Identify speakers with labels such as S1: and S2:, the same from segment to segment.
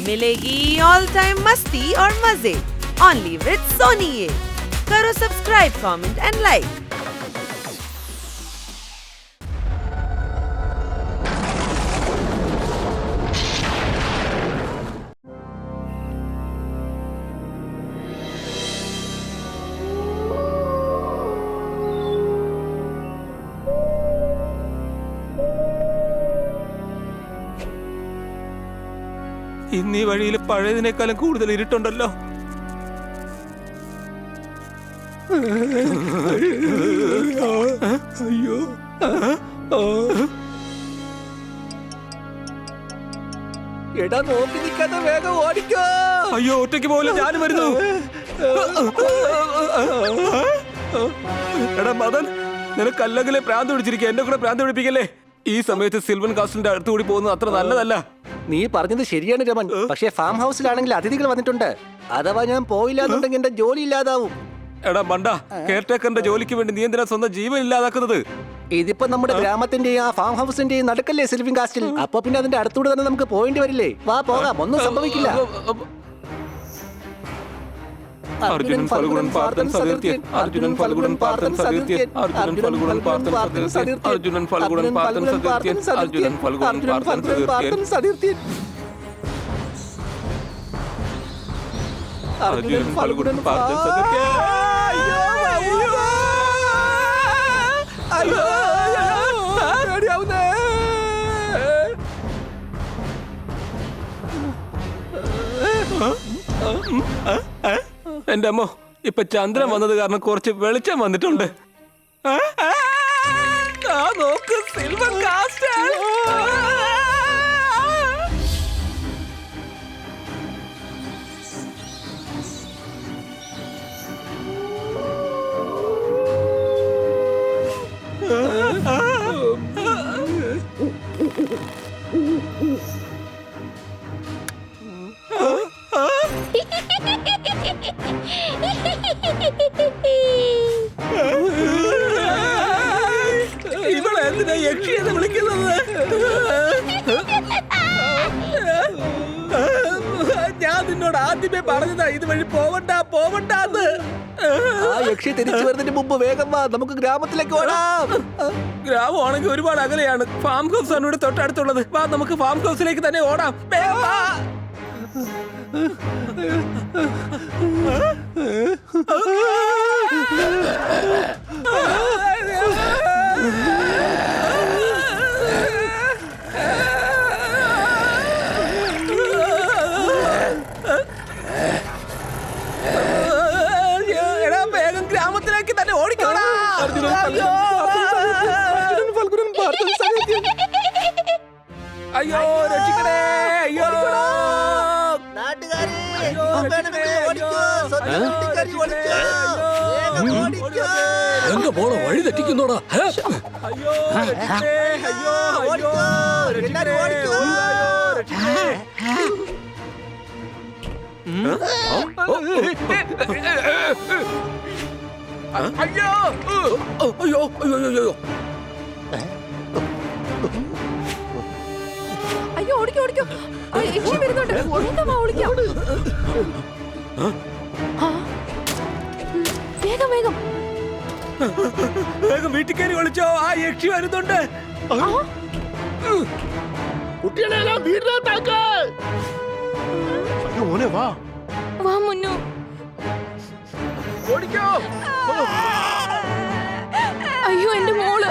S1: मिलेगी all time मस्ती और मजे ओनली विद सोनी। ये करो सब्सक्राइब, कमेंट एंड लाइक।
S2: ഇന്നീ വഴിയിൽ പഴയതിനേക്കാളും കൂടുതൽ ഇരുട്ടുണ്ടല്ലോ. അയ്യോ,
S3: എടാ നോക്കി നിൽക്കാതെ വേഗം ഓടിക്കോ.
S2: അയ്യോ, ഒറ്റയ്ക്ക് പോലും ഞാനും വരുന്നു. എടാ മദൻ, നിനക്ക് അല്ലെങ്കിലേ പ്രാന്ത് പിടിച്ചിരിക്കുക, എന്നെ കൂടെ പ്രാന്ത് പിടിപ്പിക്കല്ലേ. ഈ സമയത്ത് സിൽവൻ കാസ്റ്റിന്റെ അടുത്തുകൂടി പോകുന്നത് അത്ര നല്ലതല്ല.
S3: നീ പറഞ്ഞത് ശരിയാണ് രമൻ, പക്ഷേ ഫാം ഹൗസിലാണെങ്കിൽ അതിഥികൾ വന്നിട്ടുണ്ട്. അഥവാ ഞാൻ പോയില്ല എന്നുണ്ടെങ്കിൽ എന്റെ ജോലി ഇല്ലാതാവും.
S2: എടാ മണ്ട, കെയർടേക്കറിന്റെ ജോലിക്ക് വേണ്ടി നീ എന്തിനാ സ്വന്തം ജീവൻ ഇല്ലാതാക്കുന്നത്?
S3: ഇതിപ്പോ നമ്മുടെ ഗ്രാമത്തിന്റെയും ആ ഫാം ഹൗസിന്റെയും നടുക്കല്ലേ സിൽവിൻ കാസ്റ്റിൽ. അപ്പൊ പിന്നെ അതിന്റെ അടുത്തൂടെ തന്നെ നമുക്ക് പോയിന്റ് വരില്ലേ. വാ പോകാം, ഒന്നും സംഭവിക്കില്ല.
S2: അർജുനൻ ഫൽഗുണൻ പാർത്ഥൻ സതീർത്ഥ്യൻ, അർജുനൻ ഫൽഗുണൻ പാർത്ഥൻ സതീർത്ഥ്യൻ, അർജുനൻ ഫൽഗുണൻ പാർത്ഥൻ സതീർത്ഥ്യൻ, അർജുനൻ ഫൽഗുണൻ പാർത്ഥൻ സതീർത്ഥ്യൻ, അർജുനൻ ഫൽഗുണൻ പാർത്ഥൻ സതീർത്ഥ്യൻ, അർജുനൻ ഫൽഗുണൻ പാർത്ഥൻ സതീർത്ഥ്യൻ.
S3: അയ്യോ പേടിയാവുന്നേ.
S2: എന്റെ അമ്മോ, ഇപ്പൊ ചന്ദ്രൻ വന്നത് കാരണം കുറച്ച് വെളിച്ചം വന്നിട്ടുണ്ട്. നോക്ക്, സിൽവർ കാസ്റ്റ്. ഇവളെന്തിനാ യക്ഷിയെന്ന് വിളിക്കുന്നത്? ഞാൻ നിന്നോട് ആദ്യമേ പറഞ്ഞതാ ഇതുവഴി പോവണ്ട പോവണ്ടെന്ന്.
S3: ആ യക്ഷി തിരിച്ചു വരുന്നതിന് മുമ്പ് വേഗം വാ, നമുക്ക് ഗ്രാമത്തിലേക്ക് ഓടാം.
S2: ഗ്രാമമാണെങ്കിൽ ഒരുപാട് അകലെയാണ്. ഫാം ഹൗസ് ആണ് ഇവിടെ തൊട്ടടുത്തുള്ളത്. വാ, നമുക്ക് ഫാം ഹൗസിലേക്ക് തന്നെ ഓടാം. വേഗം വാ. എടാ, വേഗം ഗ്രാമത്തിലേക്ക് തന്നെ ഓടിക്കോടാ. അയ്യോ, രക്ഷിക്കണേ. അയ്യോ,
S4: എന്റെ മോളെ വഴി തെറ്റിക്കുന്നോടാ.
S2: അയ്യോ, രക്ഷിക്കണേ. അയ്യോ, അയ്യോ, രക്ഷിക്കണേ. അയ്യോ, അയ്യോ, അയ്യോ,
S5: അയ്യോ, ഓടിക്കോ ഓടിക്കോ, യക്ഷി വരുന്നുണ്ട്. ഓടിക്കാം. വേഗം വേഗം
S2: വേഗം വീട്ടിൽ കയറി വിളിച്ചോ, ആ യക്ഷി വരുന്നുണ്ട്.
S4: കുട്ടികളെല്ലാം വീടിനകത്താക്ക്. മോനെ വാ
S5: വാ മുന്നു.
S2: ഓടിക്കോ.
S5: അയ്യോ, എന്റെ മോള്.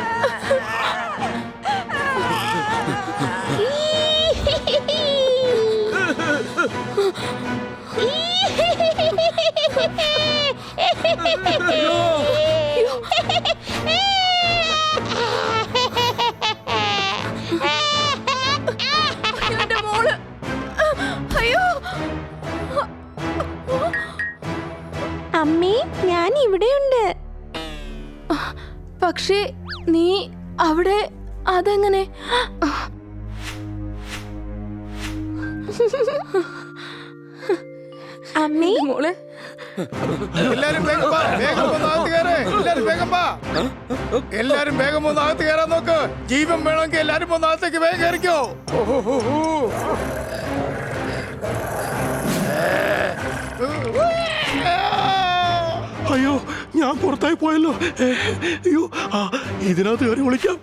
S6: അമ്മേ, ഞാൻ ഇവിടെയുണ്ട്.
S5: പക്ഷേ നീ അവിടെ അതെങ്ങനെ?
S6: അമ്മേ,
S5: മോളെ,
S7: എല്ലാരും വേഗം വാ, വേഗം ഒന്ന് അകത്ത് കയറ്. എല്ലാരും വേഗം വാ, എല്ലാരും വേഗം ഒന്ന് അകത്ത് കയറാൻ നോക്ക്. ജീവൻ വേണമെങ്കിൽ എല്ലാരും ഒന്ന് അകത്തേക്ക് വേഗം കയറിക്കോ.
S4: അർത്ഥമായി പോയല്ലോ. അയ്യോ, ഇതിനകത്ത് കയറി വിളിക്കാം.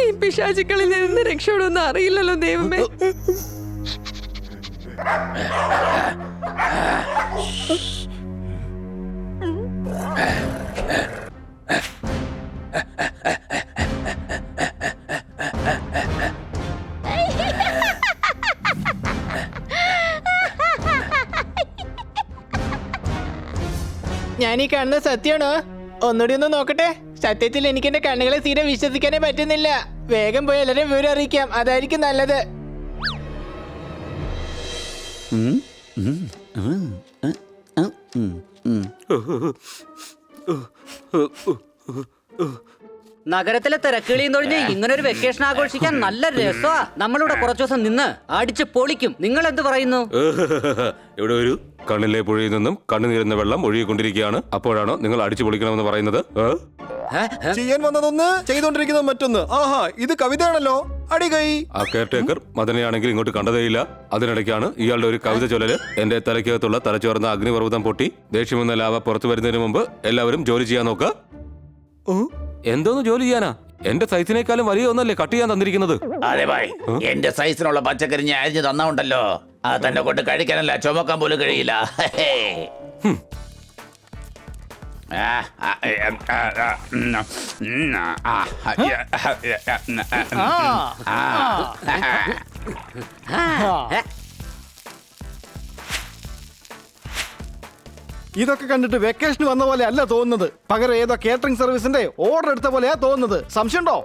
S5: ഈ പിശാചുക്കളിൽ നിന്ന് രക്ഷപ്പെടുമെന്ന് അറിയില്ലല്ലോ ദൈവമേ.
S8: ഞാൻ ഈ കാണുന്ന സത്യമാണോ? ഒന്നുകൂടി ഒന്ന് നോക്കട്ടെ. സത്യത്തിൽ എനിക്ക് എന്റെ കണ്ണുകളെ തീരെ വിശ്വസിക്കാനേ പറ്റുന്നില്ല. വേഗം പോയി എല്ലാവരെയും വിവരം അറിയിക്കാം, അതായിരിക്കും നല്ലത്.
S9: നഗരത്തിലെ തിരക്കുകളിയും തൊഴിഞ്ഞ് ഇങ്ങനെ ഒരു വെക്കേഷൻ ആഘോഷിക്കാൻ നല്ല രസമാ. നമ്മളിവിടെ കുറച്ചു ദിവസം നിന്ന് അടിച്ച് പൊളിക്കും. നിങ്ങൾ എന്ത് പറയുന്നു?
S2: ഇവിടെ ഒരു കണ്ണിലെ പുഴയിൽ നിന്നും കണ്ണുനീരുന്ന വെള്ളം ഒഴുകിക്കൊണ്ടിരിക്കുകയാണ്. അപ്പോഴാണോ നിങ്ങൾ അടിച്ചു പൊളിക്കണമെന്ന് പറയുന്നത്?
S10: ചെയ്യാൻ വന്നതൊന്ന് ചെയ്തോണ്ടിരിക്കുന്നത് മറ്റൊന്ന്. ആഹാ, ഇത് കവിതയാണല്ലോ. അടികൈ.
S2: ആ കെയർടേക്കർ മദനെയാണെങ്കിൽ ഇങ്ങോട്ട് കണ്ടതേയില്ല. അതിനിടയ്ക്കാണ് ഇയാളുടെ ഒരു കവിത ചൊല്ലല്. എന്റെ തലയ്ക്കകത്തുള്ള തലച്ചോർന്ന അഗ്നിപർവ്വതം പൊട്ടി ദേഷ്യമെന്ന ലാവ പുറത്തു വരുന്നതിന് മുമ്പ് എല്ലാവരും ജോലി ചെയ്യാൻ നോക്ക. എന്തോന്ന് ജോലി ചെയ്യാനാ? എന്റെ സൈസിനേക്കാളും വലിയ ഒന്നല്ലേ കട്ട് ചെയ്യാൻ തന്നിരിക്കുന്നത്?
S11: അതെ ഭായ്, എന്റെ സൈസിനുള്ള പച്ചക്കറി ഞാൻ അരിഞ്ഞു തന്നുണ്ടല്ലോ. അത് തന്നെ കൊണ്ട് കഴിക്കാനല്ല, ചുമക്കാൻ പോലും കഴിയില്ല.
S10: ഇതൊക്കെ കണ്ടിട്ട് വെക്കേഷൻ വന്ന പോലെ അല്ല തോന്നുന്നത്. പകരം ഏതോ കേറ്ററിംഗ് സർവീസിന്റെ ഓർഡർ എടുത്ത പോലെയാ തോന്നുന്നത്. സംശയമുണ്ടോ?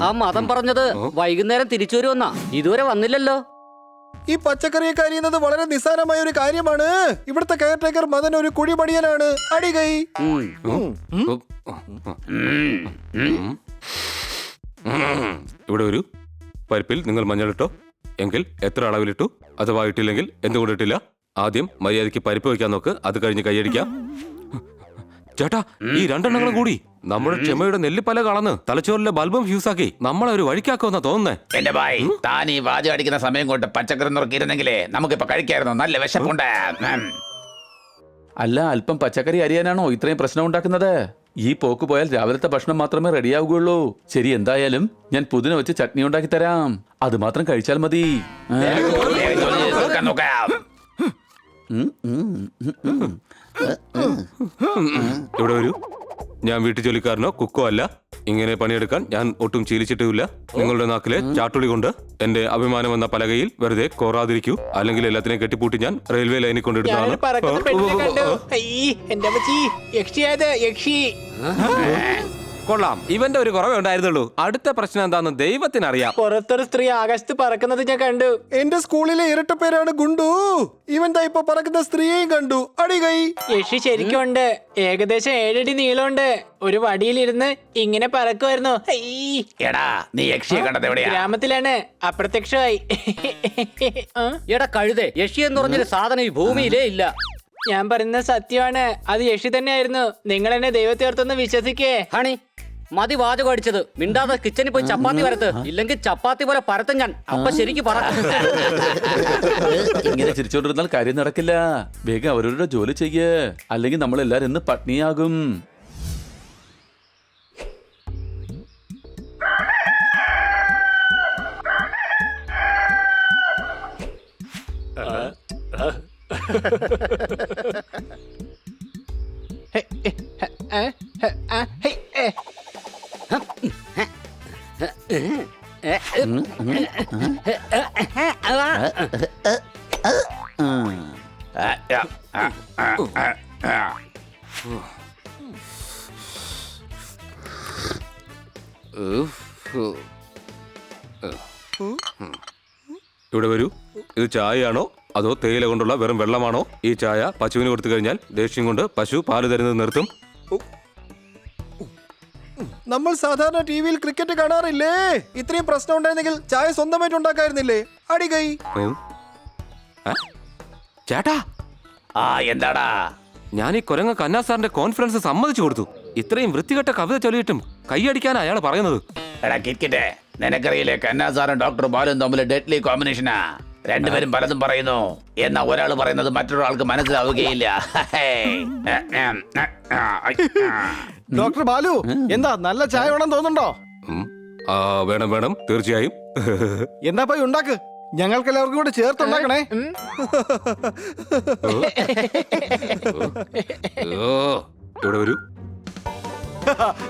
S9: ആ മതം പറഞ്ഞത് വൈകുന്നേരം തിരിച്ചു വരുമെന്നാ. ഇതുവരെ വന്നില്ലല്ലോ.
S10: ഈ പച്ചക്കറിയൊക്കെ അരിയുന്നത് വളരെ നിസ്സാരമായ ഒരു കാര്യമാണ്. ഇവിടുത്തെ കെയർടേക്കർ മദൻ ഒരു കുഴിമടിയനാണ്. അടികൈ.
S2: ഇവിടെ ഒരു പരിപ്പിൽ നിങ്ങൾ മഞ്ഞളിട്ടോ? എങ്കിൽ എത്ര അളവിലിട്ടു? അഥവാ ഇട്ടില്ലെങ്കിൽ എന്തുകൊണ്ടിട്ടില്ല? ആദ്യം മര്യാദയ്ക്ക് പരിപ്പ് വയ്ക്കാൻ നോക്ക്, അത് കഴിഞ്ഞ് കൈയടിക്കാം. ചേട്ടാ, ഈ രണ്ടെണ്ണങ്ങളും കൂടി നമ്മുടെ ക്ഷമയുടെ നെല്ലിപ്പല കളന്ന് തലച്ചോറിലെ ബൾബും ഫ്യൂസാക്കി നമ്മളെ ഒരു വഴിക്കാക്കുമെന്നാ തോന്നുന്നേ.
S11: എന്റെ ഭായ്, താൻ ഈ വാചകം അടിക്കുന്ന സമയം കൊണ്ട് പച്ചക്കറി നുറുക്കിയിരുന്നെങ്കിലേ നമുക്കിപ്പോ കഴിക്കായിരുന്നു. നല്ല വിശപ്പുണ്ട്.
S12: അല്ല, അല്പം പച്ചക്കറി അരിയാനാണോ ഇത്രയും പ്രശ്നം ഉണ്ടാക്കുന്നത്? ഈ പോക്ക് പോയാൽ രാവിലത്തെ ഭക്ഷണം മാത്രമേ റെഡിയാവുകയുള്ളൂ. ശരി, എന്തായാലും ഞാൻ പുതിന വെച്ച് ചട്നി ഉണ്ടാക്കി തരാം. അത് മാത്രം കഴിച്ചാൽ മതി.
S2: ഇവിടെ ഒരു ഞാൻ വീട്ടു ജോലിക്കാരനോ കുക്കോ അല്ല. ഇങ്ങനെ പണിയെടുക്കാൻ ഞാൻ ഒട്ടും ശീലിച്ചിട്ടുമില്ല. നിങ്ങളുടെ നാക്കിലെ ചാട്ടുളി കൊണ്ട് എന്റെ അഭിമാനം എന്ന പലകയിൽ വെറുതെ കോറാതിരിക്കൂ. അല്ലെങ്കിൽ എല്ലാത്തിനെയും കെട്ടിപ്പൂട്ടി ഞാൻ റെയിൽവേ ലൈനിൽ കൊണ്ടിടുന്നതാണ്. കൊള്ളാം, ഇവന്റെ ഒരു കുറവേ ഉണ്ടായിരുന്നുള്ളൂ. അടുത്ത പ്രശ്നം എന്താന്ന് ദൈവത്തിനറിയാം.
S8: പുറത്തൊരു സ്ത്രീ ആകാശത്ത് പറക്കുന്നത് ഞാൻ കണ്ടു.
S10: എന്റെ സ്കൂളിലെ ഇരട്ട പേരാണ് ഗുണ്ടു. ഇവൻ ദാ ഇപ്പൊ പറക്കുന്ന സ്ത്രീയെയും കണ്ടു. അടികൈ.
S8: യക്ഷി ശരിക്കും ഉണ്ട്. ഏകദേശം 7 അടി നീളമുണ്ട്. ഒരു വടിയിലിരുന്ന് ഇങ്ങനെ പറക്കുമായിരുന്നു.
S11: എടാ, നീ യക്ഷിയെ കണ്ടത് എവിടെയാ?
S8: ഗ്രാമത്തിലാണ്, അപ്രത്യക്ഷമായി.
S9: എടാ കഴുതേ, യക്ഷി എന്ന് പറഞ്ഞൊരു സാധനം ഈ ഭൂമിയിലേ ഇല്ല.
S8: ഞാൻ പറയുന്നത് സത്യമാണ്. അത് യക്ഷി തന്നെയായിരുന്നു. നിങ്ങൾ എന്നെ ദൈവത്തെ ഓർത്തൊന്ന് വിശ്വസിക്കേ.
S9: ഹണി, മതി വാചകം അടിച്ചത്. മിണ്ടാതെ കിച്ചണിൽ പോയി ചപ്പാത്തി വരത്ത്. ഇല്ലെങ്കിൽ ചപ്പാത്തി പോലെ പരത്തും ഞാൻ. അപ്പൊ ശരിക്ക് പറ.
S12: ഇങ്ങനെ ചിരിച്ചോണ്ടിരുന്നാൽ കാര്യം നടക്കില്ല. വേഗം അവരവരുടെ ജോലി ചെയ്യേ, അല്ലെങ്കിൽ നമ്മളെല്ലാരും ഇന്ന് പട്നിയാകും.
S2: ഇവിടെ വരൂ. ഇത് ചായയാണോ അതോ തേയില കൊണ്ടുള്ള വെറും വെള്ളമാണോ? ഈ ചായ പശുവിന് കൊടുത്തു കഴിഞ്ഞാൽ ദേഷ്യം കൊണ്ട് പശു പാല് തരുന്നത് നിർത്തും.
S10: നമ്മൾ സാധാരണ ടിവിയിൽ ക്രിക്കറ്റ് കാണാറില്ലേ? ഇത്രയും പ്രശ്നം ഉണ്ടായിരുന്നെങ്കിൽ ചായ സ്വന്തമായിട്ട് ഉണ്ടാക്കായിരുന്നില്ലേ? അടികൈ.
S2: ചേട്ടാ,
S11: ആ എന്താടാ?
S2: ഞാൻ ഈ കൊരങ്ങ കന്നാ സാറിന്റെ കോൺഫറൻസ് സമ്മതിച്ചു കൊടുത്തു. ഇത്രയും വൃത്തികെട്ട കവിത ചൊല്ലിയിട്ടും കൈയടിക്കാനാ അയാൾ പറയുന്നത്.
S11: എടാ കിറ്റ്കിറ്റെ, നിനക്കറിയില്ലേ കന്നാ സാറും ഡോക്ടർ ബാലും തമ്മിൽ ഡെഡ്ലി കോമ്പിനേഷനാ. രണ്ടുപേരും പലതും പറയുന്നു, എന്നാ ഒരാൾ പറയുന്നത് മറ്റൊരാൾക്ക് മനസ്സിലാവുകയില്ല.
S10: ഡോക്ടർ ബാലു, എന്താ നല്ല ചായ വേണം തോന്നുന്നുണ്ടോ?
S2: വേണം വേണം, തീർച്ചയായും.
S10: എന്നാ പോയി ഉണ്ടാക്ക്, ഞങ്ങൾക്ക് എല്ലാവർക്കും കൂടെ ചേർത്തുണ്ടാക്കണേ.
S2: ഇവിടെ വരൂ.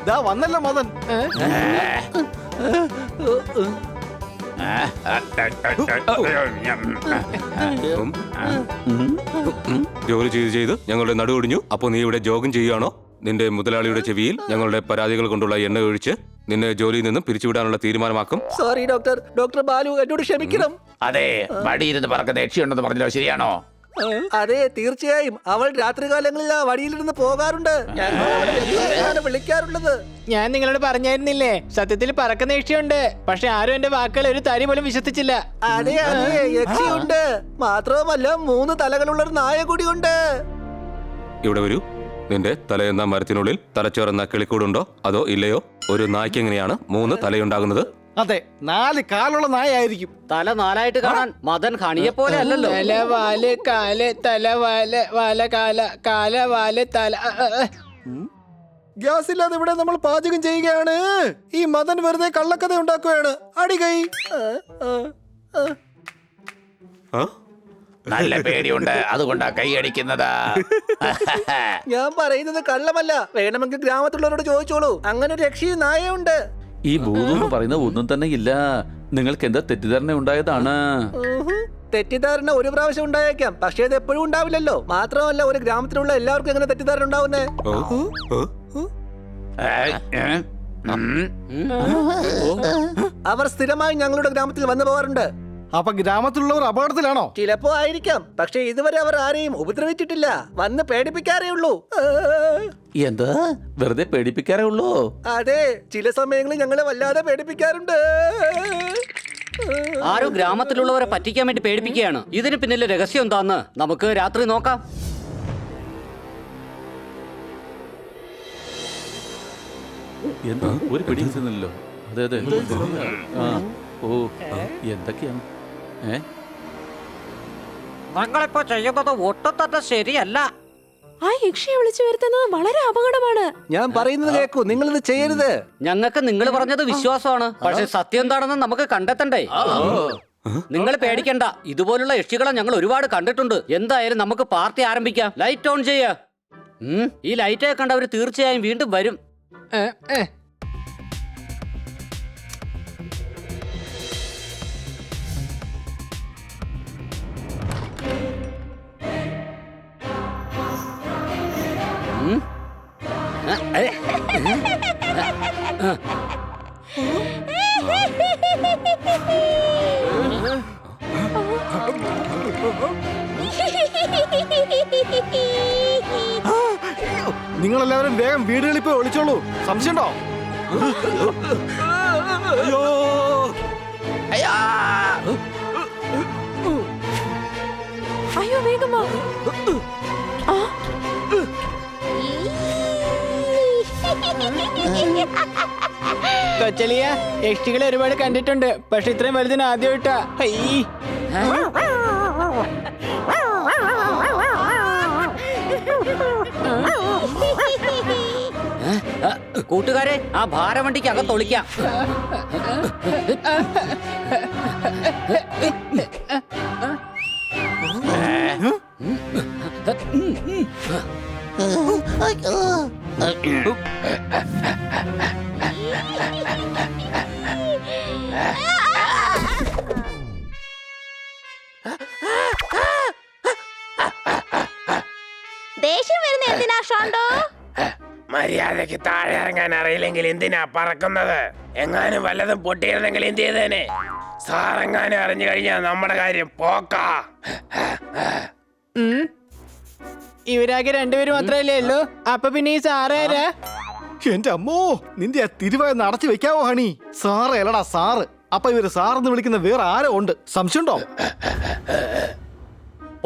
S10: ദാ വന്നല്ലോ മദൻ.
S2: ജോലി ചെയ്ത് ഞങ്ങളുടെ നടുവൊടിഞ്ഞു. അപ്പൊ നീ ഇവിടെ ജോഗിങ് ചെയ്യുകയാണോ? നിന്റെ മുതലാളിയുടെ ചെവിയിൽ ഞങ്ങളുടെ പരാതികൾ കൊണ്ടുള്ള എണ്ണ ഒഴിച്ച് നിന്നെ ജോലിയിൽ നിന്നും പിരിച്ചുവിടാനുള്ള തീരുമാനമാക്കും.
S3: Sorry doctor. ഡോക്ടർ ബാലു എന്നോട് ക്ഷമിക്കണം.
S11: അതെ, വടിയിരുന്ന് പറക്കുന്ന യക്ഷിയുണ്ടെന്ന് പറഞ്ഞല്ലോ, ശരിയാണോ?
S3: അതെ, തീർച്ചയായും. അവൾ രാത്രികാലങ്ങളിൽ ആ വഴിയിലിരുന്ന് പോകാറുണ്ട്. ഞങ്ങൾ അവളെ യക്ഷിയെന്നാണ് വിളിക്കാറുള്ളത്.
S8: ഞാൻ നിങ്ങളോട് പറഞ്ഞായിരുന്നില്ലേ, സത്യത്തിൽ പറക്കുന്ന യക്ഷിയുണ്ട്. പക്ഷെ ആരും എന്റെ വാക്കുകൾ ഒരു തരി പോലും വിശ്വസിച്ചില്ല.
S3: അതെ അതെ, യക്ഷിയുണ്ട്. മാത്രവുമല്ല 3 തലകളുള്ള ഒരു നായ കൂടിയുണ്ട്.
S2: ഇവിടെ വരൂ. നിന്റെ തലയെന്ന മരത്തിനുള്ളിൽ തലച്ചോറെന്ന കിളിക്കൂടുണ്ടോ അതോ ഇല്ലയോ? ഒരു നായ്ക്ക് എങ്ങനെയാണ് 3 തലയുണ്ടാകുന്നത്?
S10: അതെ, 4 കാലുള്ള നായായിരിക്കും.
S9: തല 4ആയിട്ട് കാണാൻ മദൻ ഹണിയെ പോലെ അല്ലല്ലോ.
S8: തല വാല് കാല്, തല വാല് വാല കാല, കാല വാല് തല.
S10: ഗ്യാസ് ഇല്ലാതെ ഇവിടെ നമ്മൾ പാചകം ചെയ്യുകയാണ്. ഈ മദൻ വെറുതെ കള്ളക്കഥ ഉണ്ടാക്കുകയാണ്. അടികൈ.
S11: നല്ല പേടിയുണ്ട്, അതുകൊണ്ടാ കൈയടിക്കുന്നത്.
S3: ഞാൻ പറയുന്നത് കള്ളമല്ല. വേണമെങ്കിൽ ഗ്രാമത്തിലുള്ളവരോട് ചോദിച്ചോളൂ. അങ്ങനെ ഒരു യക്ഷി നായയുണ്ട്.
S12: ഈ ഭൂതം പറയുന്ന ഒന്നും തന്നെ ഇല്ല. നിങ്ങൾക്ക് എന്താ തെറ്റിദ്ധാരണ ഉണ്ടായതാണ്.
S3: തെറ്റിദ്ധാരണ ഒരു പ്രാവശ്യം ഉണ്ടായേക്കാം, പക്ഷേ അത് എപ്പോഴും ഉണ്ടാവില്ലല്ലോ. മാത്രമല്ല, ഒരു ഗ്രാമത്തിലുള്ള എല്ലാവർക്കും എങ്ങനെ തെറ്റിദ്ധാരണ ഉണ്ടാവുന്നേ? അവർ സ്ഥിരമായി ഞങ്ങളുടെ ഗ്രാമത്തിൽ വന്നു പോകാറുണ്ട്.
S10: അപ്പൊ ഗ്രാമത്തിലുള്ളവർ അപകടത്തിലാണോ?
S3: ചിലപ്പോ ആയിരിക്കാം, പക്ഷെ ഇതുവരെ അവർ ആരെയും ഉപദ്രവിച്ചിട്ടില്ല. വന്ന് പേടിപ്പിക്കാറേ ഉള്ളൂ.
S12: എന്താ, വെറുതെ പേടിപ്പിക്കാറേ ഉള്ളൂ?
S3: അതെ, ചില സമയങ്ങളിൽ ഞങ്ങളെ വല്ലാതെ പേടിപ്പിക്കാറുണ്ട്.
S9: ആരും ഗ്രാമത്തിലുള്ളവരെ പറ്റിക്കാൻ വേണ്ടി പേടിപ്പിക്കുകയാണ്. ഇതിന് പിന്നിലെ രഹസ്യം എന്താന്ന് നമുക്ക് രാത്രി നോക്കാം.
S12: എന്താ ഒരു പിടിയില്ലല്ലോ. അതെ അതെ. ഓ, എന്തൊക്കെയാണ്?
S9: നിങ്ങളിപ്പോ ചെയ്യുന്നത് ഒട്ടും തന്നെ ശരിയല്ല.
S5: ആ യക്ഷിയെ വിളിച്ചു വരുത്തുന്നത് വളരെ അപകടമാണ്.
S3: ഞാൻ പറയുന്നത് കേൾക്കൂ, നിങ്ങൾ ഇത് ചെയ്യരുത്.
S9: ഞങ്ങൾക്ക് നിങ്ങൾ പറഞ്ഞത് വിശ്വാസമാണ്, പക്ഷെ സത്യം എന്താണെന്ന് നമുക്ക് കണ്ടെത്തണ്ടേ. നിങ്ങൾ പേടിക്കണ്ട, ഇതുപോലുള്ള യക്ഷികളെ ഞങ്ങൾ ഒരുപാട് കണ്ടിട്ടുണ്ട്. എന്തായാലും നമുക്ക് പാർട്ടി ആരംഭിക്കാം. ലൈറ്റ് ഓൺ ചെയ്യ. ഈ ലൈറ്റ് കണ്ടവര് തീർച്ചയായും വീണ്ടും വരും.
S10: നിങ്ങളെല്ലാവരും വേഗം വീടുകളിൽ പോയി ഒളിച്ചോളൂ. സംശയമുണ്ടോ?
S5: അയ്യോ, വേഗം വാ.
S8: കൊച്ചലിയ, യക്ഷികളെ ഒരുപാട് കണ്ടിട്ടുണ്ട്, പക്ഷെ ഇത്രയും വലുതിന് ആദ്യമായിട്ടാ.
S9: കൂട്ടുകാരെ, ആ ഭാരവണ്ടിക്ക് അകത്തൊളിക്കാം.
S6: ദേഷ്യം വരുന്ന എന്തിനാ ഷോണ്ടോ?
S11: മര്യാദക്ക് താഴെ ഇറങ്ങാൻ അറിയില്ലെങ്കിൽ എന്തിനാ പറക്കുന്നത്? എങ്ങാനും വല്ലതും പൊട്ടിയിരുന്നെങ്കിൽ എന്ത് ചെയ്തേനെ? സാറെങ്ങാനും അറിഞ്ഞു കഴിഞ്ഞാൽ നമ്മുടെ കാര്യം പോക്കാ.
S8: ഇവരാകെ 2 പേര് മാത്രമല്ലേ ഉള്ളൂ. അപ്പൊ പിന്നെ ഈ സാറേരാ?
S10: എന്റെ അമ്മോ, നിന്റെ ആ തിരുവായെന്ന് അടച്ചു വെക്കാവോ ഹണി? സാറ് അല്ലടാ സാറ്. അപ്പൊ ഇവര് സാറെന്ന് വിളിക്കുന്ന വേറെ ആരോ ഉണ്ട്. സംശയമുണ്ടോ?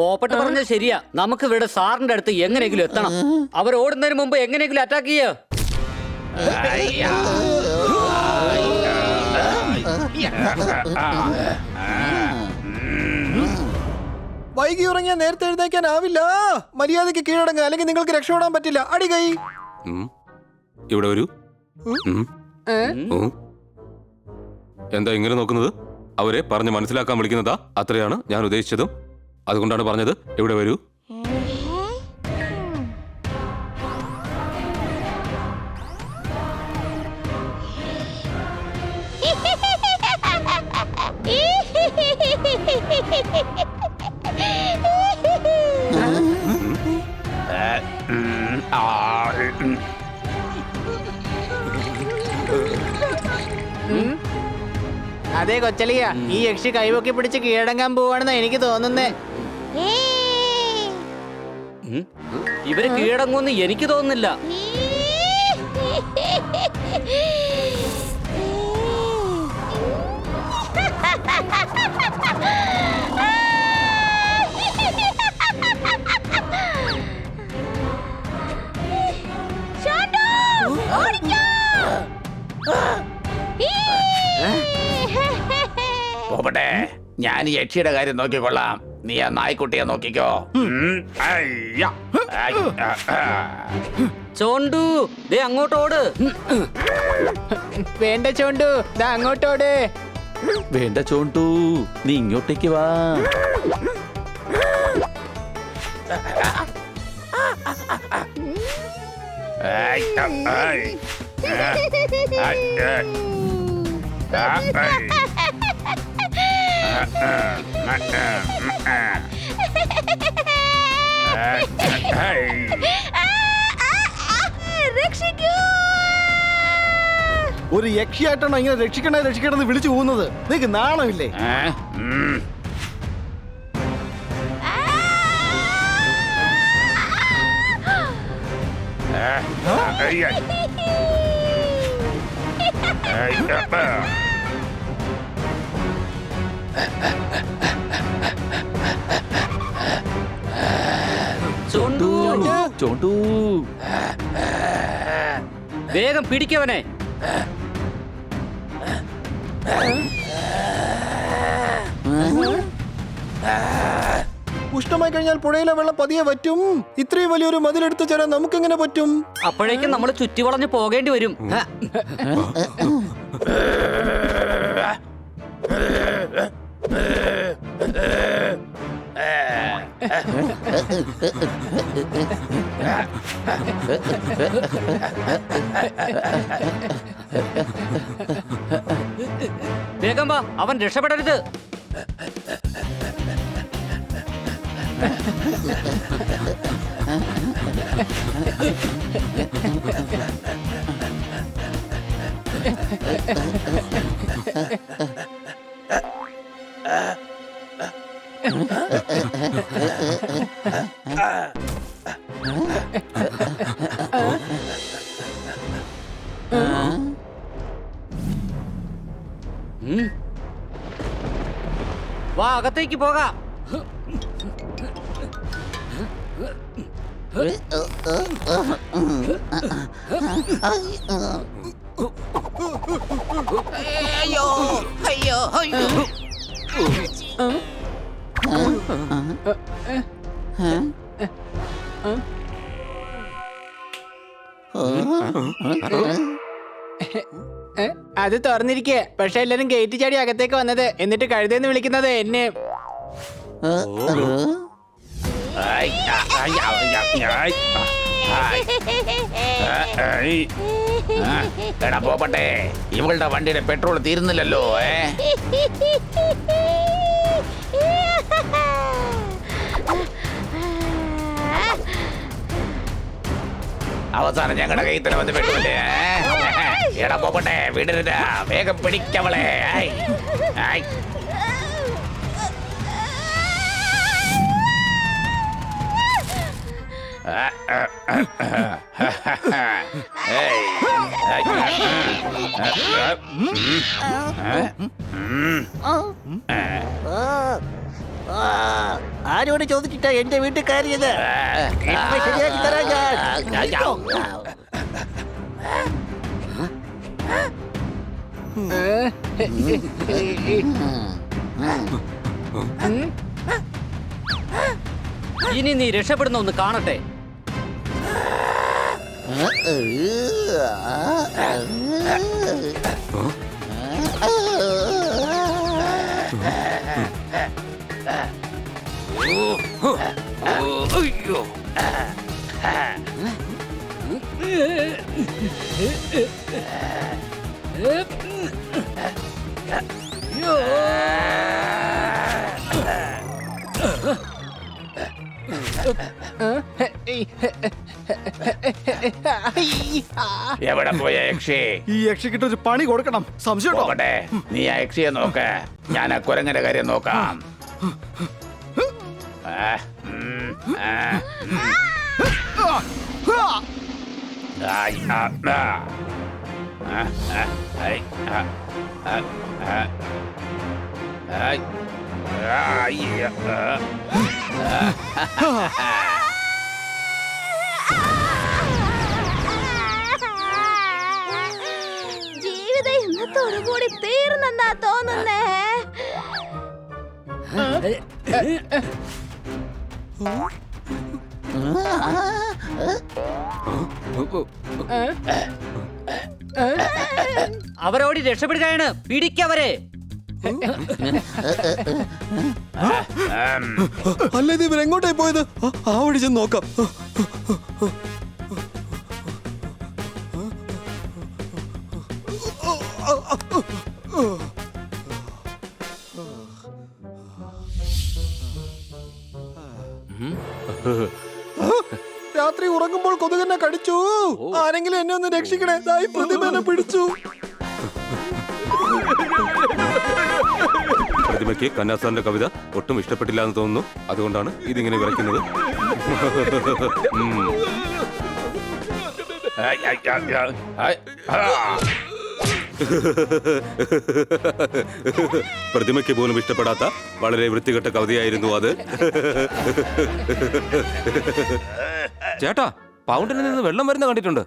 S9: പോപ്പട്ട് പറഞ്ഞത് ശരിയാ. നമുക്ക് ഇവിടെ സാറിന്റെ അടുത്ത് എങ്ങനെയെങ്കിലും എത്തണം. അവർ ഓടുന്നതിന് മുമ്പ് എങ്ങനെയെങ്കിലും അറ്റാക്ക് ചെയ്യ.
S10: വൈകി ഉറങ്ങിയാൽ നേരത്തെ എഴുന്നേക്കാനാവില്ല. മര്യാദയ്ക്ക് കീഴടങ്ങുക, അല്ലെങ്കിൽ നിങ്ങൾക്ക് രക്ഷപ്പെടാൻ പറ്റില്ല. അടി കൈ.
S2: ഇവിടെ വരൂ. എന്താ ഇങ്ങനെ നോക്കുന്നത്? അവരെ പറഞ്ഞ് മനസ്സിലാക്കാൻ വിളിക്കുന്നതാ. അത്രയാണ് ഞാൻ ഉദ്ദേശിച്ചതും. അതുകൊണ്ടാണ് പറഞ്ഞത് ഇവിടെ വരൂ.
S8: അതെ കൊച്ചലിയ, ഈ യക്ഷി കൈവൊക്കി പിടിച്ച് കീഴടങ്ങാൻ പോവാണെന്നാ എനിക്ക് തോന്നുന്നേ.
S9: ഇവര് കീഴടങ്ങുമെന്ന് എനിക്ക് തോന്നുന്നില്ല.
S11: പോകട്ടെ, ഞാൻ ഈ യക്ഷിയുടെ കാര്യം നോക്കിക്കൊള്ളാം. നീ ആ നായ്ക്കുട്ടിയെ നോക്കിക്കോ.
S9: ചോണ്ടു, ദേ അങ്ങോട്ടോട്.
S8: വേണ്ട ചോണ്ടു, ദാ അങ്ങോട്ടോട്.
S12: വേണ്ട ചോണ്ടു, നീ ഇങ്ങോട്ടേക്ക് വാ.
S10: ഒരു യക്ഷിയായിട്ടാണോ ഇങ്ങനെ രക്ഷിക്കണമെന്ന് വിളിച്ചു പോകുന്നത്? നിനക്ക് നാണമില്ലേ?
S9: ചോണ്ടു,
S12: ചോണ്ടു,
S9: വേഗം പിടിക്കവനെ.
S10: ഉഷ്ണമായി കഴിഞ്ഞാൽ പുഴയിലെ വെള്ളം പതിയെ വറ്റും. ഇത്രയും വലിയൊരു മതിലെടുത്ത് ചേരാൻ നമുക്ക് എങ്ങനെ പറ്റും?
S9: അപ്പോഴേക്കും നമ്മൾ ചുറ്റി വളഞ്ഞ് പോകേണ്ടി വരും. വേഗം വാ, അവൻ രക്ഷപ്പെടരുത്. വാ, അകത്തേക്ക് പോകാം.
S8: അയ്യോ അയ്യോ അയ്യോ. അത് തുറന്നിരിക്കേ. പക്ഷെ എല്ലാരും ഗേറ്റ് ചാടി അകത്തേക്ക് വന്നത്, എന്നിട്ട് കഴുതെന്ന് വിളിക്കുന്നത് എന്നെ.
S11: എടാ പോപ്പട്ടെ, ഇവളുടെ വണ്ടിയുടെ പെട്രോൾ തീരുന്നില്ലല്ലോ. അവസാനം ഞങ്ങളുടെ കയ്യിൽ തന്നെ വന്ന് പെട്ടില്ലേ? എടാ പോപ്പട്ടെ, വിടരുത്, വേഗം പിടിക്കവളെ.
S3: ആരോട് ചോദിച്ചിട്ടാ എന്റെ വീട്ടിൽ കയറിയത്? ഇപ്പൊ ശരിയാക്കി തരാം ഞാൻ.
S9: ഇനി നീ രക്ഷപ്പെടുന്ന ഒന്ന് കാണട്ടെ.
S11: അയ്യോ എവിടെ പോയ യക്ഷി?
S10: ഈ യക്ഷിക്കിട്ട് ഒരു പണി കൊടുക്കണം. സംശയം
S11: നോക്കട്ടെ, നീ ആ യക്ഷിയെ നോക്ക്, ഞാൻ ആ കുരങ്ങന്റെ കാര്യം നോക്കാം.
S6: ജീവിതം ഇന്നത്തോടുകൂടി തീർന്നെന്നാ തോന്നുന്നേ.
S9: അവരോട് രക്ഷപ്പെടുകയാണ്, പിടിക്കവരെ.
S10: അല്ല, ഇത് ഇവരെങ്ങോട്ടായി പോയത്? ആ വഴി ചെന്ന് നോക്കാം. രാത്രി ഉറങ്ങുമ്പോൾ കൊതുകെന്നെ കടിച്ചു. ആരെങ്കിലും എന്നെ ഒന്ന് രക്ഷിക്കണേ. ദാ ഈ പ്രതിമ എന്നെ പിടിച്ചു.
S2: പ്രതിമയ്ക്ക് കന്നാസാറിന്റെ കവിത ഒട്ടും ഇഷ്ടപ്പെട്ടില്ല എന്ന് തോന്നുന്നു. അതുകൊണ്ടാണ് ഇതിങ്ങനെ വിറയ്ക്കുന്നത്. പ്രതിമയ്ക്ക് പോലും ഇഷ്ടപ്പെടാത്ത വളരെ വൃത്തികെട്ട കവിതയായിരുന്നു അത്. ചേട്ടാ, പൗണ്ടിൽ നിന്ന് വെള്ളം വരുന്ന കണ്ടിട്ടുണ്ട്.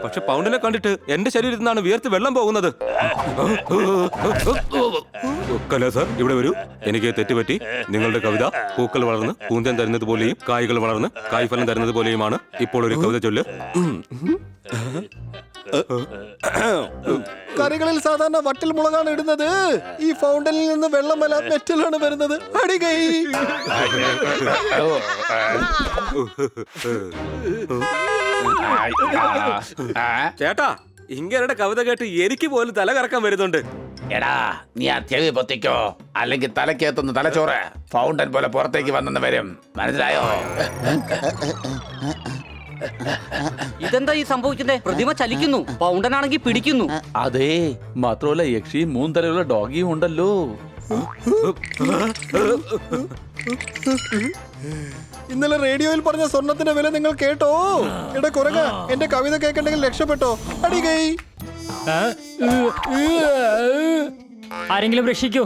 S2: പക്ഷെ പൗണ്ടിനെ കണ്ടിട്ട് എന്റെ ശരീരത്തിൽ നിന്നാണ് വിയർത്ത് വെള്ളം പോകുന്നത്. കലാ സാർ, ഇവിടെ വരൂ. എനിക്ക് തെറ്റുപറ്റി. നിങ്ങളുടെ കവിത പൂക്കൾ വളർന്ന് പൂന്തേൻ തരുന്നത് പോലെയും കായ്കൾ വളർന്ന് കായ്ഫലം തരുന്നത് പോലെയുമാണ്. ഇപ്പോൾ ഒരു കവിത ചൊല്ല്.
S10: കറികളിൽ സാധാരണ വറ്റൽ മുളകാണ് ഇടുന്നത്. ഈ ഫൗണ്ടനിൽ നിന്ന് വെള്ളമല്ല മെറ്റലാണ് വരുന്നത്. അടികൈ.
S2: ചേട്ടാ, ഇങ്ങനെയുടെ കവിത കേട്ട് എനിക്ക് പോലും തല കറക്കാൻ വരുന്നുണ്ട്.
S11: എടാ, നീ ആ ചെവി പൊത്തിക്കോ, അല്ലെങ്കിൽ തലക്കേത്തുന്ന തലച്ചോറ് ഫൗണ്ടൻ പോലെ പുറത്തേക്ക് വന്നെന്ന് വരും. മനസ്സിലായോ?
S9: ഇതെന്താ ഈ സംഭവിക്കുന്നേ? പ്രതിമ ചലിക്കുന്നു, പൗണ്ടനാണെങ്കിൽ പിടിക്കുന്നു.
S12: അതെ, മാത്രമല്ല യക്ഷി മൂന്നരയുള്ള ഡോഗിയും ഉണ്ടല്ലോ.
S10: ഇന്നലെ റേഡിയോയിൽ പറഞ്ഞ സ്വർണത്തിന്റെ വില നിങ്ങൾ കേട്ടോ? എടാ കുരങ്ങ, എന്റെ കവിത കേൾക്കണ്ടെങ്കിൽ രക്ഷപ്പെട്ടോ. അടികൈ.
S13: ആരെങ്കിലും രക്ഷിക്കൂ,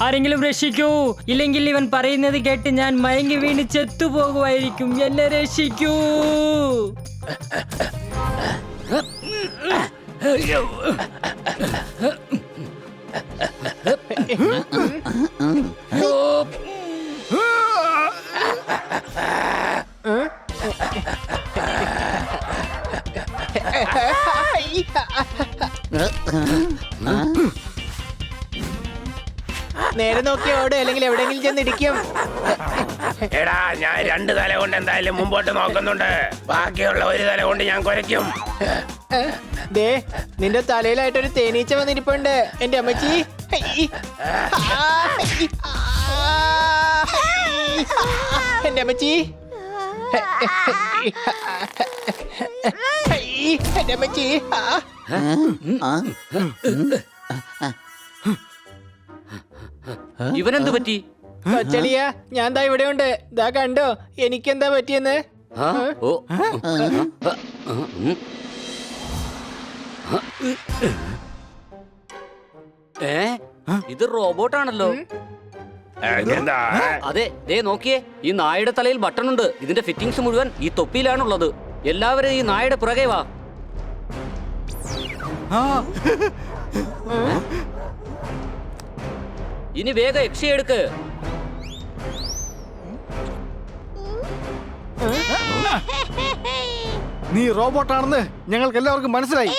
S13: ആരെങ്കിലും രക്ഷിക്കൂ. ഇല്ലെങ്കിൽ ഇവൻ പറയുന്നത് കേട്ട് ഞാൻ മയങ്ങി വീണ് ചെത്തുപോകുമായിരിക്കും. എന്നെ രക്ഷിക്കൂ.
S8: നേരെ നോക്കി ഓട്, അല്ലെങ്കിൽ എവിടെയെങ്കിലും ചെന്ന് ഇടിക്കും.
S11: എടാ, ഞാൻ 2 തല കൊണ്ട് എന്തായാലും മുമ്പോട്ട് നോക്കുന്നുണ്ട്. ബാക്കിയുള്ള 1 തല കൊണ്ട് ഞാൻ കുരയ്ക്കും.
S8: ദേ, നിന്റെ തലയിലായിട്ടൊരു തേനീച്ച വന്നിരിപ്പുണ്ട്. എന്റെ അമ്മച്ചി. എന്റെ അമ്മച്ചി. എന്റെ അമ്മച്ചി.
S9: ഇവനെന്ത് പറ്റി?
S8: കൊച്ചളിയ, ഞാൻ ദാ ഇവിടെ ഉണ്ട്. ദാ കണ്ടോ എനിക്കെന്താ പറ്റിയെന്ന്?
S9: ഇത് റോബോട്ടാണല്ലോ.
S11: എന്താ
S9: അതെ, ദേ നോക്കിയേ, ഈ നായയുടെ തലയിൽ ബട്ടൺ ഉണ്ട്. ഇതിന്റെ ഫിറ്റിംഗ്സ് മുഴുവൻ ഈ തൊപ്പിയിലാണുള്ളത്. എല്ലാവരും ഈ നായയുടെ പുറകെ വാ. ഇനി വേഗം യക്ഷിയെടുക്ക്.
S10: നീ റോബോട്ടാണെന്ന് ഞങ്ങൾക്ക് എല്ലാവർക്കും മനസ്സിലായി.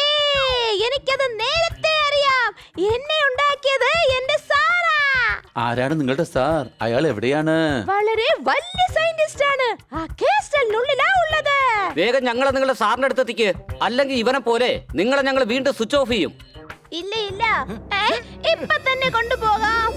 S6: എനിക്കത് നേരത്തെ അറിയാം. എന്നെ ഉണ്ടാക്കിയത് എന്റെ സാറാ.
S12: ആരാണ് നിങ്ങളുടെ സാർ? അയാൾ എവിടെയാണ്?
S6: വളരെ വലിയ സയന്റിസ്റ്റ് ആണ്. ആ ക്രിസ്റ്റലിനുള്ളിലാ ഉള്ളത്.
S9: വേഗം ഞങ്ങളെ നിങ്ങളുടെ സാറിന്റെ അടുത്തെത്തിക്ക്. അല്ലെങ്കിൽ ഇവനെ പോലെ നിങ്ങളെ ഞങ്ങൾ വീണ്ടും സ്വിച്ച് ഓഫ് ചെയ്യും.
S6: ഇല്ല ഇല്ല, ഇപ്പൊ തന്നെ കൊണ്ടുപോകാം.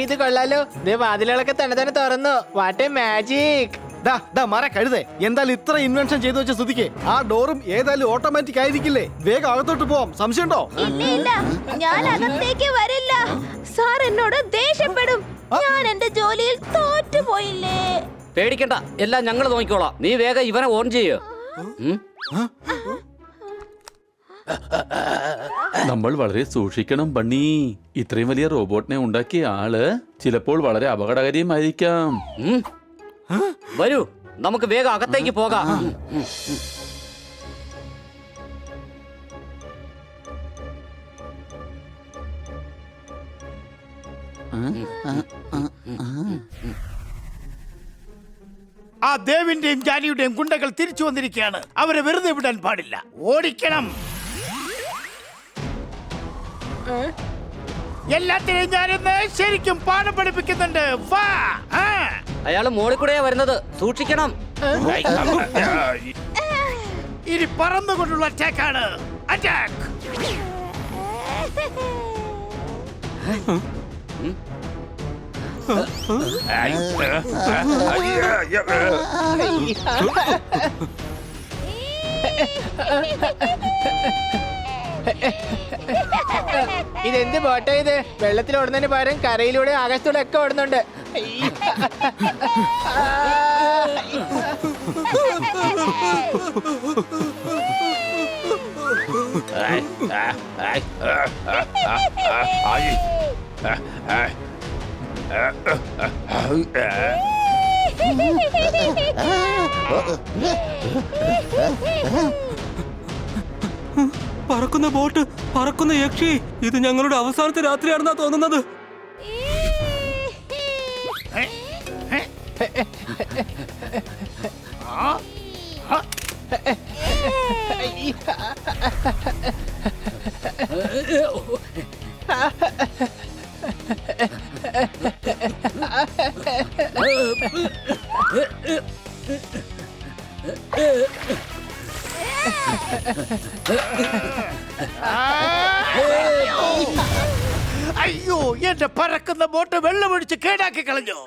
S8: ഇത് കൊള്ളാലോ. ദേ വാതിലുകളൊക്കെ തന്നെ തന്നെ തുറന്നു. What A magic.
S10: കഴുതേ, എന്തായാലും ഇത്ര ഇൻവെൻഷൻ ചെയ്തു വെച്ച സ്ഥിതിക്ക് ആ ഡോറും ഏതായാലും ഓട്ടോമാറ്റിക് ആയിരിക്കില്ലേ? വേഗം അകത്തോട്ട് പോവാം. സംശയമുണ്ടോ?
S6: ഇല്ല ഇല്ല, ഞാൻ അകത്തേക്ക് വരില്ല. സാർ എന്നോട് ദേഷ്യപ്പെടും. ഞാൻ എന്റെ ജോലിയിൽ തോറ്റുപോയില്ലേ.
S9: പേടിക്കണ്ട, എല്ലാം ഞങ്ങൾ നോക്കിക്കോളാം. നീ വേഗം ഇവനെ ഓൺ ചെയ്യ്.
S12: നമ്മൾ വളരെ സൂക്ഷിക്കണം ബണ്ണി. ഇത്രയും വലിയ റോബോട്ടിനെ ഉണ്ടാക്കിയ ആള് ചിലപ്പോൾ വളരെ അപകടകാരിയുമായിരിക്കാം.
S9: വരൂ, നമുക്ക് വേഗം അകത്തേക്ക് പോകാം.
S7: ആ ദേവിന്റെയും ജാനിയുടെയും ഗുണ്ടകൾ തിരിച്ചു വന്നിരിക്കുകയാണ്. അവരെ വെറുതെ വിടാൻ പാടില്ല. ഓടിക്കണം. എല്ലാത്തിനെയും ഞാനിന്ന് ശരിക്കും പാഠം പഠിപ്പിക്കുന്നുണ്ട്. വാ.
S9: അയാള് മോളിൽ കൂടെയാ വരുന്നത്, സൂക്ഷിക്കണം.
S7: ഇനി പറന്നുകൊണ്ടുള്ള അറ്റാക്കാണ്. അറ്റാക്ക്.
S8: ഇതെന്ത് ബോട്ടാ ഇത്? വെള്ളത്തിൽ ഓടുന്നതിന് പകരം കരയിലൂടെ ആകാശത്തൂടെ ഒക്കെ ഓടുന്നുണ്ട്.
S2: പറക്കുന്ന ബോട്ട്, പറക്കുന്ന യക്ഷി. ഇത് ഞങ്ങളുടെ അവസാനത്തെ രാത്രിയാണെന്നാ തോന്നുന്നത്.
S7: അയ്യോ, എന്റെ പറക്കുന്ന ബോട്ട് വെള്ളമൊഴിച്ച് കേടാക്കി കളഞ്ഞു.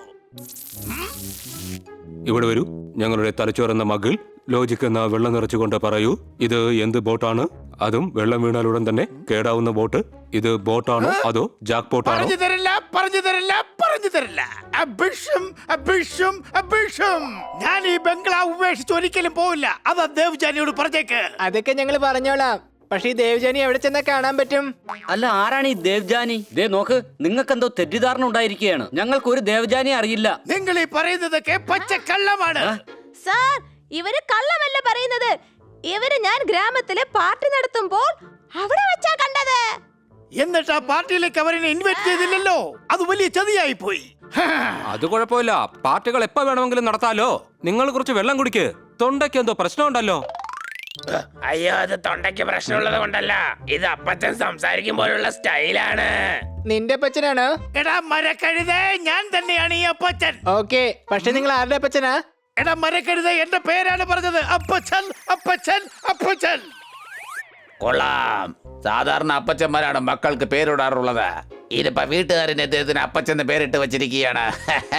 S2: ഇവിടെ വരൂ. ഞങ്ങളുടെ തലച്ചോറെന്ന മകൾ ലോജിക് എന്ന വെള്ളം നിറച്ചുകൊണ്ട് പറയൂ, ഇത് എന്ത് ബോട്ടാണ്? അതും വെള്ളം വീണാലുടൻ തന്നെ കേടാവുന്ന ബോട്ട്. ഇത് ബോട്ടാണോ അതോ ജാക്ക് ബോട്ടാണോ?
S7: പറഞ്ഞു തരില്ല, പറഞ്ഞു തരില്ല, പറഞ്ഞു തരില്ല. അഭിഷം, അഭിഷം, അഭിഷം. ഞാൻ ഈ ബംഗ്ലാവ് ഉപേക്ഷിച്ച് ഒരിക്കലും പോവില്ല. അതാ ദേവ്ജാനിയോട് പറഞ്ഞേക്ക്.
S8: അതൊക്കെ ഞങ്ങൾ പറഞ്ഞോളാം. പക്ഷെ ഈ ദേവ്ജാനി എവിടെ ചെന്നാ കാണാൻ പറ്റും?
S9: അല്ല, ആരാണ് ഈ ദേവ്ജാനി? ദേ നോക്ക്, നിങ്ങൾക്ക് എന്തോ തെറ്റിദ്ധാരണ ഉണ്ടായിരിക്കുകയാണ്. ഞങ്ങൾക്ക് ഒരു ദേവ്ജാനി അറിയില്ല.
S7: നിങ്ങൾ ഈ പറയുന്നതൊക്കെ പച്ചക്കള്ളമാണ്.
S6: സാർ, ഇവര് കള്ളമല്ല പറയുന്നത്. ഇവര് ഞാൻ ഗ്രാമത്തിലെ പാർട്ടി നടത്തുമ്പോൾ അവിടെ വെച്ചാ കണ്ടത്.
S7: എന്നിട്ട് ആ പാർട്ടിയിലേക്ക് അവരെ ഇൻവൈറ്റ് ചെയ്തില്ലല്ലോ. അത് വലിയ ചതിയായി പോയി.
S2: അത് കുഴപ്പമില്ല, പാർട്ടികൾ എപ്പോ വേണമെങ്കിലും നടത്താലോ. നിങ്ങൾ കുറച്ച് വെള്ളം കുടിക്ക്. തൊണ്ടയ്ക്ക് എന്തോ പ്രശ്നമുണ്ടല്ലോ.
S11: അയ്യോ, അത് തൊണ്ടയ്ക്ക് പ്രശ്നമുള്ളത് കൊണ്ടല്ല. ഇത് അപ്പച്ചൻ സംസാരിക്കുമ്പോഴുള്ള സ്റ്റൈലാണ്.
S8: നിന്റെ അപ്പച്ചനാണോ?
S7: എടാ മരക്കഴുതേ, ഞാൻ തന്നെയാണ് ഈ അപ്പച്ചൻ.
S8: ഓക്കെ, പക്ഷെ നിങ്ങൾ ആരുടെ അപ്പച്ചനാ?
S7: എടാ മരക്കഴുതേ, എന്റെ പേരാണ് പറഞ്ഞത്. അപ്പച്ചൻ, അപ്പച്ചൻ, അപ്പച്ചൻ.
S14: കൊള്ളാം. സാധാരണ അപ്പച്ചന്മാരാണ് മക്കൾക്ക് പേരിടാറുള്ളത്. ഇതിപ്പോ വീട്ടുകാരൻ അദ്ദേഹത്തിന് അപ്പച്ചെന്ന് പേരിട്ട് വെച്ചിരിക്കുകയാണ്.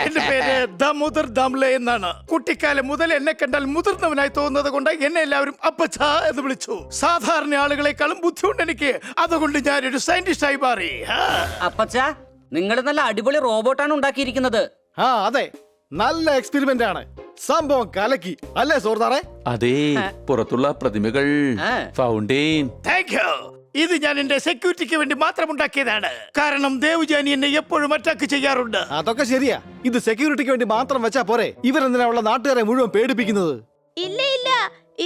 S7: എന്റെ പേര് ദാമോദർ ദാംലെ എന്നാണ്. കുട്ടിക്കാലം മുതൽ എന്നെ കണ്ടാൽ മുതിർന്നവനായി തോന്നുന്നത് കൊണ്ട് എന്നെ എല്ലാവരും അപ്പച്ച എന്ന് വിളിച്ചു. സാധാരണ ആളുകളെക്കാളും ബുദ്ധിയുണ്ട് എനിക്ക്. അതുകൊണ്ട് ഞാനൊരു സയന്റിസ്റ്റായി മാറി.
S9: അപ്പച്ച, നിങ്ങൾ നല്ല അടിപൊളി റോബോട്ടാണ് ഉണ്ടാക്കിയിരിക്കുന്നത്.
S10: അതെ, നല്ല എക്സ്പെരിമെന്റ് ആണ്. സംഭവം കലക്കി അല്ലേ സോർദാറെ?
S12: അതെ, പുറത്തുള്ള പ്രതിമകൾ, ഫൗണ്ടെയിൻ.
S7: Thank you. ഇത് ഞാൻ എന്റെ സെക്യൂരിറ്റിക്ക് വേണ്ടി മാത്രം ഉണ്ടാക്കിയതാണ്. കാരണം ദേവ്ജാനി എന്നെ എപ്പോഴും അറ്റാക്ക് ചെയ്യാറുണ്ട്.
S10: അതൊക്കെ ശരിയാ. ഇത് സെക്യൂരിറ്റിക്ക് വേണ്ടി മാത്രം വെച്ചാ പോരെ? ഇവരെന്തിനാ ഉള്ള നാട്ടുകാരെ മുഴുവൻ പേടിപ്പിക്കുന്നത്?
S6: ഇല്ല ഇല്ല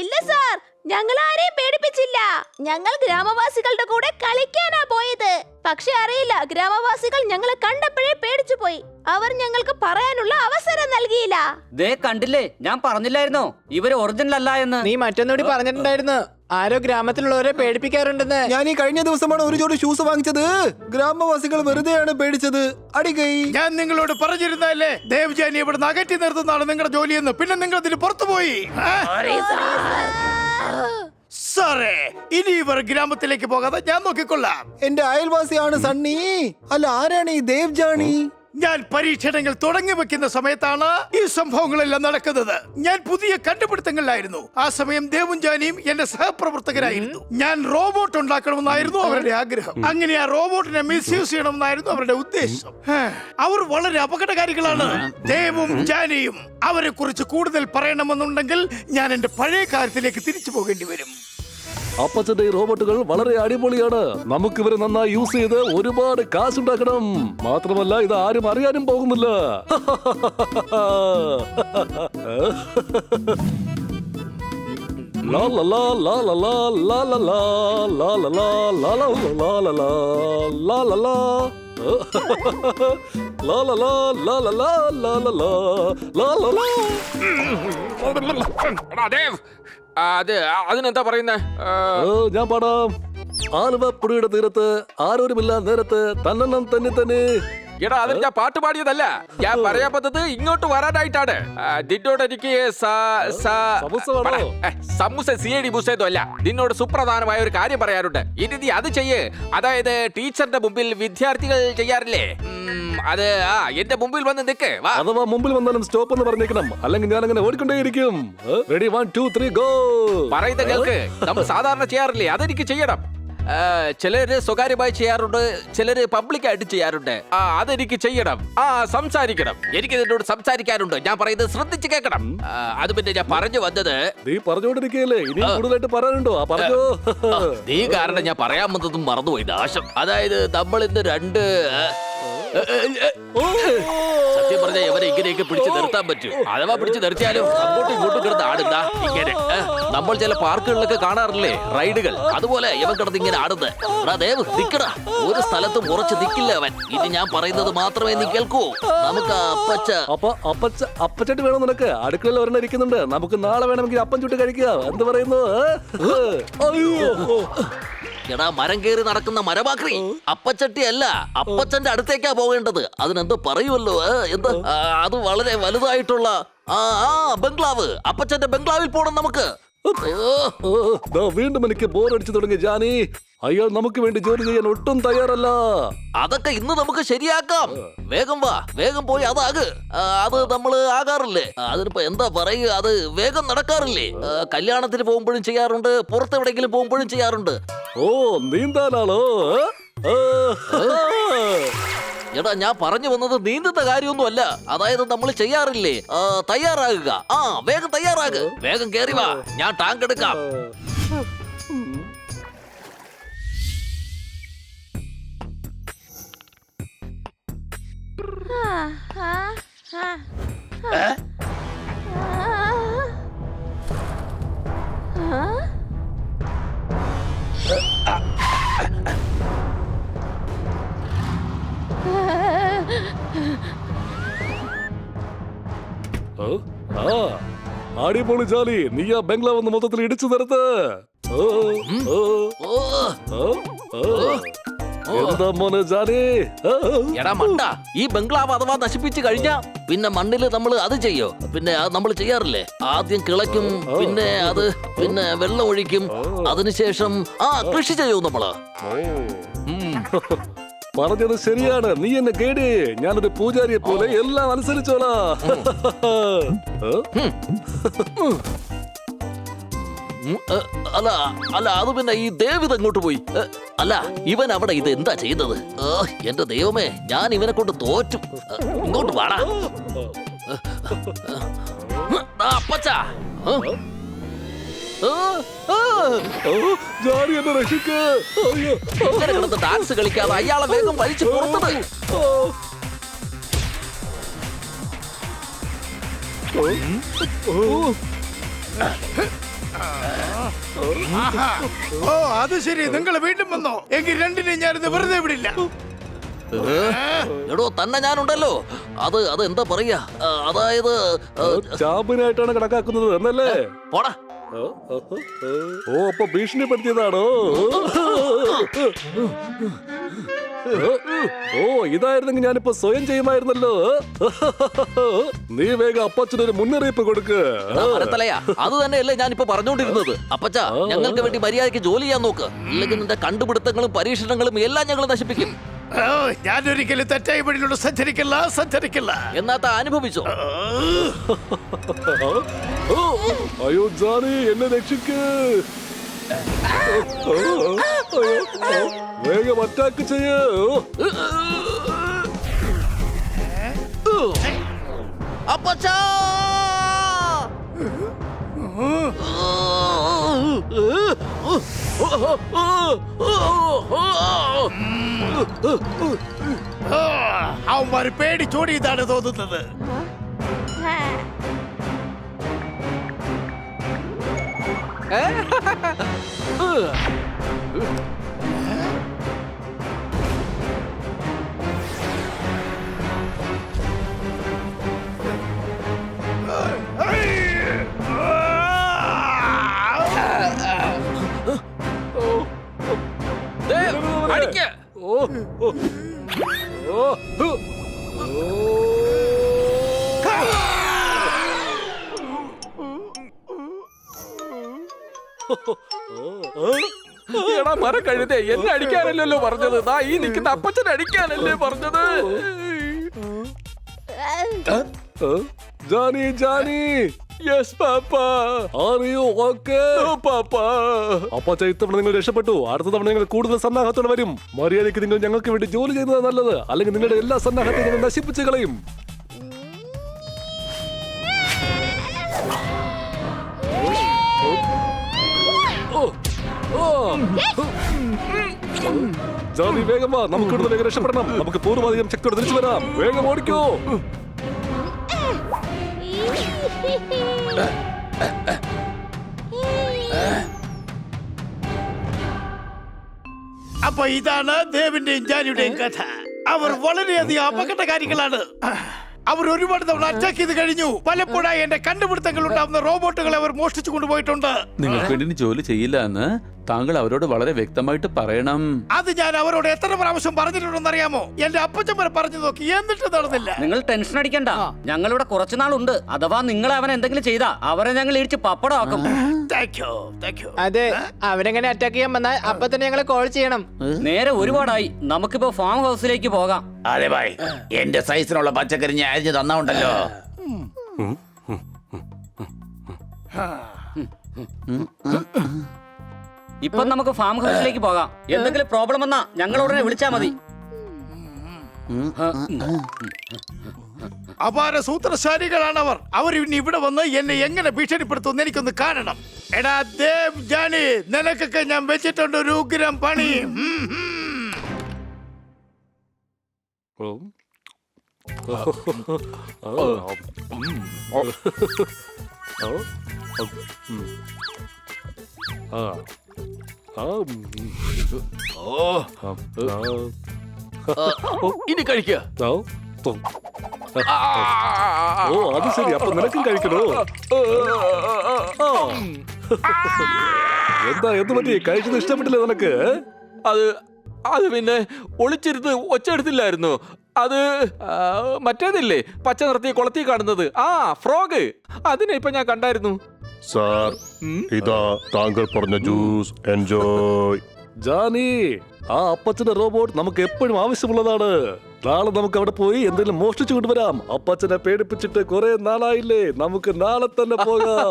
S6: ഇല്ല സാർ, ഞങ്ങൾ ആരെയും പേടിപ്പിച്ചില്ല. ഞങ്ങൾ ഗ്രാമവാസികളുടെ കൂടെ കളിക്കാനാ പോയത്. പക്ഷെ അറിയില്ല, ഗ്രാമവാസികൾ ഞങ്ങളെ കണ്ടപ്പോഴേ പേടിച്ചു പോയി. അവർ ഞങ്ങൾക്ക് പറയാനുള്ള അവസരം നൽകിയില്ല.
S9: ദേ കണ്ടില്ലേ, ഞാൻ പറഞ്ഞില്ലായിരുന്നോ ഇവര് ഒറിജിനൽ അല്ല എന്ന്.
S8: നീ മറ്റൊന്നുകൂടി പറഞ്ഞിട്ടുണ്ടായിരുന്നു, ആരോ ഗ്രാമത്തിലുള്ളവരെ പേടിപ്പിക്കാറുണ്ടെന്ന്.
S10: ഞാൻ ഈ കഴിഞ്ഞ ദിവസമാണ് ഒരു ജോഡി ഷൂസ് വാങ്ങിച്ചത്. ഗ്രാമവാസികൾ വെറുതെയാണ് പേടിച്ചത്. അടികൈ.
S7: ഞാൻ നിങ്ങളോട് പറഞ്ഞിരുന്നല്ലേ ദേവ്ജാനി ഇവിടെ അകറ്റി നിർത്തുന്നതാണ് നിങ്ങളുടെ ജോലിയെന്ന്. പിന്നെ നിങ്ങൾ ഇതിന് പുറത്തുപോയി. സാറേ, ഇനി ഇവർ ഗ്രാമത്തിലേക്ക് പോകാതെ ഞാൻ നോക്കിക്കൊള്ളാം.
S10: എന്റെ അയൽവാസിയാണ് സണ്ണി. അല്ല, ആരാണ് ഈ ദേവ്ജാനി?
S7: ഞാൻ പരീക്ഷണങ്ങൾ തുടങ്ങി വെക്കുന്ന സമയത്താണ് ഈ സംഭവങ്ങളെല്ലാം നടക്കുന്നത്. ഞാൻ പുതിയ കണ്ടുപിടുത്തങ്ങളിലായിരുന്നു. ആ സമയം ദേവും ജാനിയും എന്റെ സഹപ്രവർത്തകരായിരുന്നു. ഞാൻ റോബോട്ട് ഉണ്ടാക്കണമെന്നായിരുന്നു അവരുടെ ആഗ്രഹം. അങ്ങനെ ആ റോബോട്ടിനെ മിസ്യൂസ് ചെയ്യണമെന്നായിരുന്നു അവരുടെ ഉദ്ദേശം. അവർ വളരെ അപകടകാരികളാണ്. ദേവും ജാനിയും. അവരെ കുറിച്ച് കൂടുതൽ പറയണമെന്നുണ്ടെങ്കിൽ ഞാൻ എന്റെ പഴയ കാര്യത്തിലേക്ക് തിരിച്ചു പോകേണ്ടി വരും.
S15: അപ്പച്ചന്റെ ഈ റോബോട്ടുകൾ വളരെ അടിപൊളിയാണ്. നമുക്ക് ഇവരെ നന്നായി യൂസ് ചെയ്ത് ഒരുപാട് കാശുണ്ടാക്കണം. മാത്രമല്ല ഇത് ആരും അറിയാനും പോകുന്നില്ല.
S2: അതിനെന്താ പറയുന്നേ?
S15: ഞാൻ പാടാം. ആലുവപ്പുഴയുടെ തീരത്ത് ആരോരുമില്ല നേരത്ത് തന്നെണ്ണം തന്നെ.
S2: എടാ, അതിന് ഞാൻ പാട്ട് പാടിയതല്ല. ഞാൻ പറയാൻ പറ്റത് ഇങ്ങോട്ട് വരാനായിട്ടാണ്. നിന്നോട് എനിക്ക് സമൂസ സിഐഡി ബുസേതോ അല്ല, നിന്നോട് സുപ്രധാനമായ ഒരു കാര്യം പറയാനുണ്ട്. ഇനി നീ അത് ചെയ്യ്. അതായത് ടീച്ചറിന്റെ മുമ്പിൽ വിദ്യാർത്ഥികൾ ചെയ്യാറില്ലേ, അത് എന്റെ മുമ്പിൽ വന്ന് നിൽക്ക്.
S15: അഥവാ മുമ്പിൽ വന്നാലും സ്റ്റോപ്പ് എന്ന് പറഞ്ഞേക്കണം, അല്ലെങ്കിൽ ഞാൻ അങ്ങനെ ഓടിക്കൊണ്ടേയിരിക്കും. Ready 1 2 3 go.
S2: പറയുന്ന കേൾക്ക്. നമ്മൾ സാധാരണ ചെയ്യാറില്ലേ, അതെനിക്ക് ചെയ്യണം. ചിലര് സ്വകാര്യമായി ചെയ്യാറുണ്ട്, ചിലര് പബ്ലിക്കായിട്ട് ചെയ്യാറുണ്ട്. അതെനിക്ക് ചെയ്യണം. സംസാരിക്കണം. എനിക്ക് നിന്നോട് സംസാരിക്കാനുണ്ട്. ഞാൻ പറയുന്നത് ശ്രദ്ധിച്ച് കേൾക്കണം. അത് പിന്നെ ഞാൻ പറഞ്ഞു വന്നത്,
S15: നീ പറഞ്ഞോണ്ടിരിക്കല്ലേ, ഇനി കൂടുതലായിട്ട് പറയാനുണ്ടോ? പറഞ്ഞോ.
S2: നീ കാരണം ഞാൻ പറയാൻ വന്നതും മറന്നുപോയി നാശം. അതായത് നമ്മൾ ഇന്ന് രണ്ട് സത്യം പറഞ്ഞ ഇവരെ ഇങ്ങനെയൊക്കെ പിടിച്ചു നിർത്താൻ പറ്റും. അഥവാ പിടിച്ചു നിർത്തിയാലും അങ്ങോട്ടും ഇങ്ങോട്ടും കിടന്ന് ആടുന്ന ഇങ്ങനെ നമ്മൾ ചില പാർക്കുകളിലൊക്കെ കാണാറില്ലേ റൈഡുകൾ, അതുപോലെ ഇവൻ കിടന്ന് ഇങ്ങനെ ആടുന്നത്. ദേവ് നിക്കടാ, ഒരു സ്ഥലത്തും ഉറച്ചു നിക്കില്ല അവൻ. ഇത് ഞാൻ പറയുന്നത് മാത്രമേ നീ കേൾക്കൂ. നമുക്ക്
S15: അപ്പച്ചട്ട് വേണം നിനക്ക്. അടുക്കളയിൽ ഒരെണ്ണം ഇരിക്കുന്നുണ്ട്. നമുക്ക് നാളെ വേണമെങ്കിൽ അപ്പം ചുട്ട് കഴിക്കാം. എന്ത് പറയുന്നു?
S2: എടാ, മരം കയറി നടക്കുന്ന മരമാക്രി അപ്പച്ചട്ടി അല്ല, അപ്പച്ചന്റെ അടുത്തേക്കാ പോകേണ്ടത്. അതിനെന്തോ പറയുമല്ലോ, എന്താ അത് വളരെ വലുതായിട്ടുള്ള ബംഗ്ലാവ്. അപ്പച്ചന്റെ ബംഗ്ലാവിൽ പോണം നമുക്ക്.
S15: വീണ്ടും എനിക്ക് ബോറടിച്ചു തുടങ്ങി ജാനി. അയാൾ നമുക്ക് വേണ്ടി ജോലി ചെയ്യാൻ ഒട്ടും തയ്യാറല്ല.
S2: അതൊക്കെ ഇന്ന് നമുക്ക് ശരിയാക്കാം. വേഗം വാ, വേഗം പോയി അതാക്. അത് നമ്മള് ആകാറില്ലേ, അതിനിപ്പോ എന്താ പറയുക, അത് വേഗം നടക്കാറില്ലേ. കല്യാണത്തിന് പോകുമ്പോഴും ചെയ്യാറുണ്ട്, പുറത്തെവിടെയെങ്കിലും പോകുമ്പോഴും ചെയ്യാറുണ്ട്.
S15: ഓ, നീന്താനാണോ?
S2: എടാ, ഞാൻ പറഞ്ഞു വന്നത് നീന്തുന്ന കാര്യമൊന്നും അല്ല. അതായത് നമ്മൾ ചെയ്യാറില്ലേ, തയ്യാറാകുക. വേഗം തയ്യാറാകുക, വേഗം കേറി വാ, ഞാൻ ടാങ്ക് എടുക്കാം.
S15: അടിപൊളി ജാലി. നീ ആ ബംഗ്ലാവ് ഒന്ന് മൊത്തത്തിൽ ഇടിച്ചു നിർത്ത്. എന്താ മോനെ ജാലി?
S2: എടാ മണ്ട, ഈ ബംഗ്ലാവ് അഥവാ നശിപ്പിച്ചു കഴിഞ്ഞാ പിന്നെ മണ്ണില് നമ്മൾ അത് ചെയ്യോ? പിന്നെ അത് നമ്മൾ ചെയ്യാറില്ലേ, ആദ്യം കിളയ്ക്കും, പിന്നെ വെള്ളം ഒഴിക്കും, അതിനുശേഷം കൃഷി ചെയ്യും നമ്മള്.
S15: പറഞ്ഞത് ശരിയാണ്. നീ എന്നെ കേടി, ഞാനൊരു പൂജാരിയെ പോലെ എല്ലാം അനുസരിച്ചോളാ.
S2: അല്ല അല്ല, അത് പിന്നെ ഈ ദേവിത് അങ്ങോട്ട് പോയി. അല്ല, ഇവൻ അവിടെ ഇത് എന്താ ചെയ്യുന്നത്? എന്റെ ദൈവമേ, ഞാൻ ഇവനെ കൊണ്ട് തോറ്റും. ഇങ്ങോട്ട് വാടാ.
S15: അപ്പച്ച ജാനി എന്നെ രക്ഷിക്ക്. ഇങ്ങനെ കിടന്ന് ഡാൻസ് കളിക്കാതെ അയാളെ വേഗം വലിച്ചു പുറത്തത്.
S7: ഓ അത് ശരി, നിങ്ങൾ വീണ്ടും വന്നോ? എങ്കിൽ രണ്ടിനെയും ഞാനിത് വെറുതെ വിടില്ല.
S15: എടോ തന്നെ ഞാനുണ്ടല്ലോ. അത് എന്താ പറയാ, അതായത് ചാമ്പ്യനായിട്ടാണ് കണക്കാക്കുന്നത് എന്നല്ലേ? പോടാ. ഓ അപ്പൊ ഭീഷണിപ്പെടുത്തിയതാണോ? ഓ ഇതായിരുന്നെങ്കിൽ ഞാനിപ്പോ സ്വയം ചെയ്യുമായിരുന്നല്ലോ. നീ വേഗം അപ്പച്ചനൊരു മുന്നറിയിപ്പ് കൊടുക്ക്. അത് തന്നെയല്ലേ ഞാനിപ്പോ പറഞ്ഞുകൊണ്ടിരുന്നത്. അപ്പച്ച ഞങ്ങൾക്ക് വേണ്ടി മര്യാദയ്ക്ക് ജോലി ചെയ്യാൻ നോക്ക്, ഇല്ലെങ്കിൽ നിന്റെ കണ്ടുപിടുത്തങ്ങളും പരീക്ഷണങ്ങളും എല്ലാം ഞങ്ങൾ നശിപ്പിക്കും.
S7: ഞാനൊരിക്കലും തെറ്റായ വഴിയിലൂടെ സഞ്ചരിക്കില്ല.
S15: എന്നാ അനുഭവിച്ചോ. അയ്യോ ജാനി എന്നെ രക്ഷിക്ക്. വേഗം അറ്റാക്ക് ചെയ്യ്. അപ്പച്ചാ
S7: അവന്മാര് പേടിച്ചോടിയതാണ് തോന്നുന്നത്.
S12: എടാ മരം കഴുതേ, എന്നെ അടിക്കാനല്ലോ പറഞ്ഞത്. ഈ നിൽക്കുന്ന അപ്പച്ചനെ അടിക്കാനല്ലേ പറഞ്ഞത്.
S15: ജാനി ജാനി യെസ് പാപ്പാ. ആർ യു ഓക്കേ പാപ്പാ? അപ്പച്ച ഇത്തവണ നിങ്ങൾ രക്ഷപ്പെട്ടു. അടുത്ത തവണ നിങ്ങൾ കൂടുതൽ സന്നാഹത്തോടെ വരും. മര്യാദയ്ക്ക് നിങ്ങൾ ഞങ്ങൾക്ക് വേണ്ടി ജോലി ചെയ്യുന്നത് നല്ലത്, അല്ലെങ്കിൽ നിങ്ങളുടെ എല്ലാ സന്നാഹത്തെയും നിങ്ങൾ നശിപ്പിച്ചു കളയും. ജാനി വേഗം വാ, നമുക്ക് ഇവിടുന്ന് വേഗം രക്ഷപ്പെടണം. നമുക്ക് പൂർവ്വാധികം ശക്തിയോടെ തിരിച്ചു വരാം. വേഗം ഓടിക്കോ.
S7: അപ്പൊ ഇതാണ് ദേവിന്റെയും ജാനിയുടെയും കഥ. അവർ വളരെയധികം അപകടകാരികളാണ്. അവർ ഒരുപാട് തവണ അറ്റാക്ക് ചെയ്ത് കഴിഞ്ഞു. പലപ്പോഴായി എന്റെ കണ്ടുപിടുത്തങ്ങൾ ഉണ്ടാവുന്ന റോബോട്ടുകളെ അവർ മോഷ്ടിച്ചു കൊണ്ടുപോയിട്ടുണ്ട്.
S12: നിങ്ങൾക്ക് വേണ്ടി ജോലി ചെയ്യില്ല എന്ന് താങ്കൾ അവരോട് വളരെ വ്യക്തമായിട്ട് പറയണം.
S7: അത് ഞാൻ അവരോട് എത്ര പ്രാവശ്യം പറഞ്ഞിട്ടുണ്ടെന്ന് അറിയാമോ? എന്റെ അപ്പച്ചൻ വരെ പറഞ്ഞു നോക്കി, എന്നിട്ട് നടന്നില്ല.
S9: നിങ്ങൾ ടെൻഷൻ അടിക്കണ്ട, ഞങ്ങളിവിടെ കുറച്ചുനാളുണ്ട്. അഥവാ നിങ്ങൾ അവൻ എന്തെങ്കിലും ചെയ്താ അവരെ ഞങ്ങൾ ഇടിച്ച് പപ്പടമാക്കും.
S8: അതെ, അവരെങ്ങനെ അറ്റാക്ക് ചെയ്യാൻ വന്നാൽ അപ്പൊ തന്നെ ഞങ്ങളെ കോൾ ചെയ്യണം.
S9: നേരെ ഒരുപാടായി, നമുക്കിപ്പോ ഫാം ഹൗസിലേക്ക് പോകാം.
S14: അതെ ഭായ്, എന്റെ സൈസിനുള്ള പച്ചക്കറി ഞാൻ അരിഞ്ഞു തന്നുണ്ടല്ലോ.
S9: ഇപ്പൊ നമുക്ക് ഫാം ഹൗസിലേക്ക് പോകാം. എന്തെങ്കിലും പ്രോബ്ലം വന്നാ ഞങ്ങൾ ഉടനെ വിളിച്ചാ മതി.
S7: അപാര സൂത്രശാലികളാണ് അവർ. അവർ ഇനി ഇവിടെ വന്ന് എന്നെ എങ്ങനെ ഭീഷണിപ്പെടുത്തുമെന്ന് എനിക്കൊന്ന് കാണണം. എടാ ദേവ് ജാനി, നിനക്കൊക്കെ ഞാൻ വെച്ചിട്ടുണ്ട് ഒരു ഉഗ്രം പണി.
S15: ഇനി കഴിക്കുക. ഓ അത് ശരി, അപ്പൊ നിനക്കും കഴിക്കണോ? എന്താ എന്ത് പറ്റി? കഴിച്ചത് ഇഷ്ടപ്പെട്ടില്ല നിനക്ക്?
S12: അത് പിന്നെ ഒളിച്ചിരുന്ന് ഒച്ചെടുത്തില്ലായിരുന്നു. അത് മറ്റേതില്ലേ, പച്ച നിർത്തിയ കുളത്തി കാണുന്നത്, ഫ്രോഗ്. അതിനെ ഇപ്പൊ ഞാൻ കണ്ടായിരുന്നു.
S4: സാർ, ഇതാ താങ്കൾ പറഞ്ഞ ജ്യൂസ്, എൻജോയ്.
S15: ജാനി, ആ അപ്പച്ചന്റെ റോബോട്ട് നമുക്ക് എപ്പോഴും ആവശ്യമുള്ളതാണ്. നാളെ നമുക്ക് അവിടെ പോയി എന്തെങ്കിലും മോഷ്ടിച്ചു കൊണ്ടുവരാം. അപ്പച്ചനെ പേടിപ്പിച്ചിട്ട് കുറെ നാളായില്ലേ, നമുക്ക് നാളെ തന്നെ പോകാം.